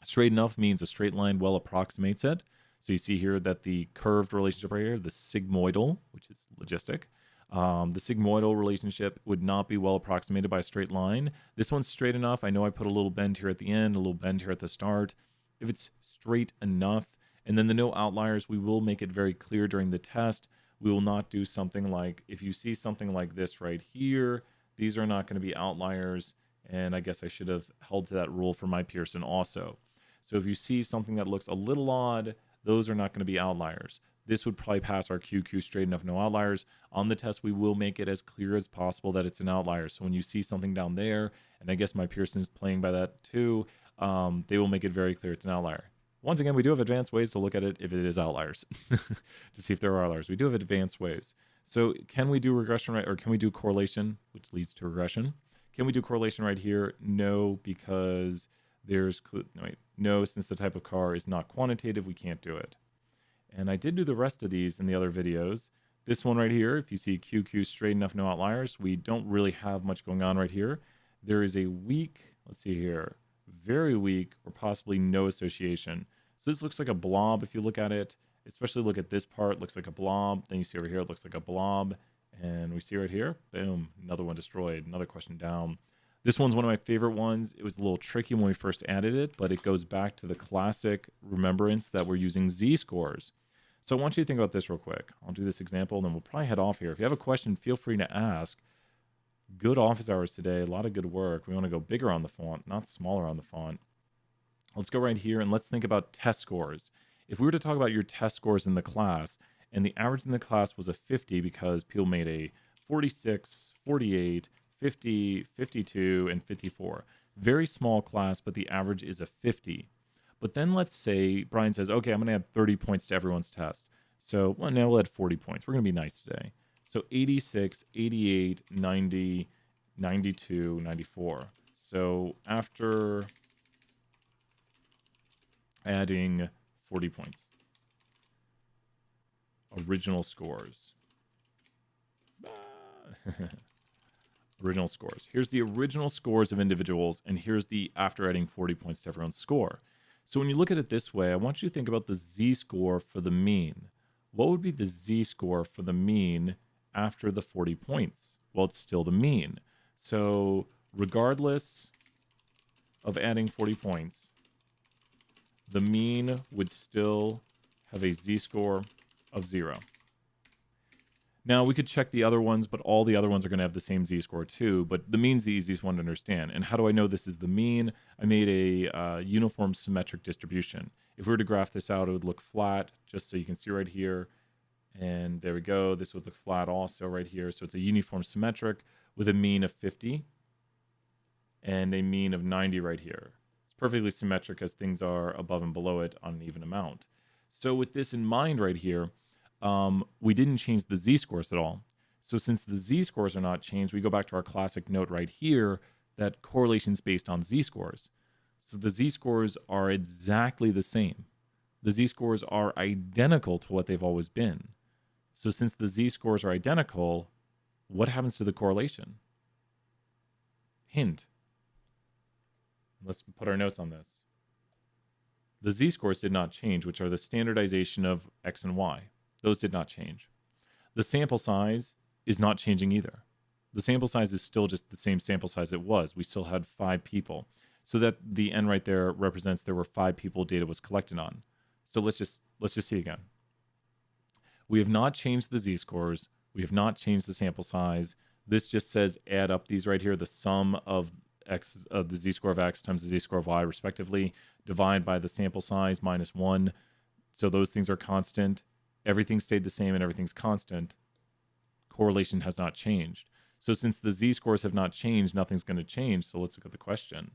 Straight enough means a straight line well approximates it. So you see here that the curved relationship right here, the sigmoidal, which is logistic, the sigmoidal relationship would not be well approximated by a straight line. This one's straight enough. I know I put a little bend here at the end, a little bend here at the start. If it's straight enough, and then the no outliers, we will make it very clear during the test. We will not do something like, if you see something like this right here, these are not going to be outliers. And I guess I should have held to that rule for my Pearson also. So if you see something that looks a little odd, those are not going to be outliers. This would probably pass our QQ straight enough, no outliers. On the test, we will make it as clear as possible that it's an outlier. So when you see something down there, and I guess my Pearson is playing by that too, they will make it very clear it's an outlier. Once again, we do have advanced ways to look at it if it is outliers, to see if there are outliers. We do have advanced ways. So can we do regression right, or can we do correlation, which leads to regression? Can we do correlation right here? No, because there's, no, since the type of car is not quantitative, we can't do it. And I did do the rest of these in the other videos. This one right here, if you see QQ straight enough, no outliers, we don't really have much going on right here. There is a weak, let's see here, very weak or possibly no association. So this looks like a blob if you look at it, especially look at this part, looks like a blob. Then you see over here, it looks like a blob. And we see right here, boom, another one destroyed, another question down. This one's one of my favorite ones. It was a little tricky when we first added it, but it goes back to the classic remembrance that we're using z-scores. So I want you to think about this real quick. I'll do this example, and then we'll probably head off here. If you have a question, feel free to ask. Good office hours today, a lot of good work. We want to go bigger on the font, not smaller on the font. Let's go right here, and let's think about test scores. If we were to talk about your test scores in the class, and the average in the class was a 50 because people made a 46, 48, 50, 52, and 54. Very small class, but the average is a 50. But then let's say Brian says, okay, I'm going to add 30 points to everyone's test. So well, now we'll add 40 points. We're going to be nice today. So 86, 88, 90, 92, 94. So after adding 40 points, original scores. Original scores. Here's the original scores of individuals, and here's the after adding 40 points to everyone's score. So when you look at it this way, I want you to think about the z-score for the mean. What would be the z-score for the mean after the 40 points? Well, it's still the mean. So regardless of adding 40 points, the mean would still have a z-score of 0. Now, we could check the other ones, but all the other ones are going to have the same z-score too, but the mean's the easiest one to understand. And how do I know this is the mean? I made a uniform symmetric distribution. If we were to graph this out, it would look flat, just so you can see right here. And there we go. This would look flat also right here. So it's a uniform symmetric with a mean of 50 and a mean of 90 right here. It's perfectly symmetric as things are above and below it on an even amount. So with this in mind right here, we didn't change the z-scores at all. So since the z-scores are not changed, we go back to our classic note right here that correlation's based on z-scores. So the z-scores are exactly the same. The z-scores are identical to what they've always been. So since the z-scores are identical, what happens to the correlation? Hint. Let's put our notes on this. The z-scores did not change, which are the standardization of x and y. Those did not change. The sample size is not changing either. The sample size is still just the same sample size it was. We still had 5 people. So that the n right there represents there were 5 people data was collected on. So let's just see again. We have not changed the z-scores. We have not changed the sample size. This just says add up these right here, the sum of x of the z-score of x times the z-score of y respectively, divide by the sample size minus 1. So those things are constant. Everything stayed the same and everything's constant. Correlation has not changed. So since the z-scores have not changed, nothing's going to change. So let's look at the question.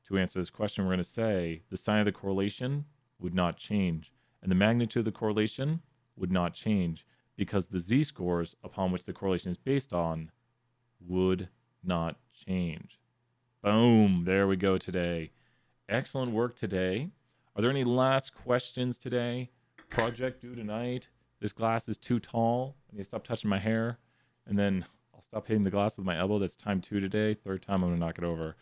To answer this question, we're going to say the sign of the correlation would not change. And the magnitude of the correlation would not change because the z-scores upon which the correlation is based on would not change. Boom. There we go today. Excellent work today. Are there any last questions today? Project due tonight. This glass is too tall. I need to stop touching my hair. And then I'll stop hitting the glass with my elbow. That's time 2 today. Third time, I'm going to knock it over.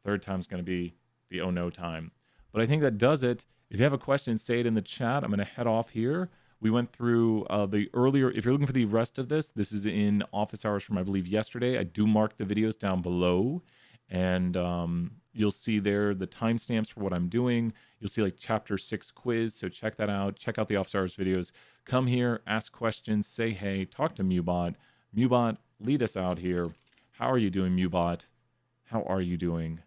Third time's going to be the oh no time. But I think that does it. If you have a question, say it in the chat. I'm going to head off here. We went through the earlier, if you're looking for the rest of this, this is in office hours from, I believe, yesterday. I do mark the videos down below. And you'll see there the timestamps for what I'm doing. You'll see like chapter 6 quiz. So check that out. Check out the office hours videos. Come here, ask questions, say hey, talk to Mubot. Mubot, lead us out here. How are you doing, Mubot? How are you doing?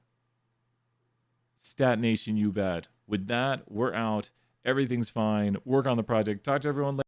Stat Nation, you bet. With that, we're out. Everything's fine. Work on the project. Talk to everyone later.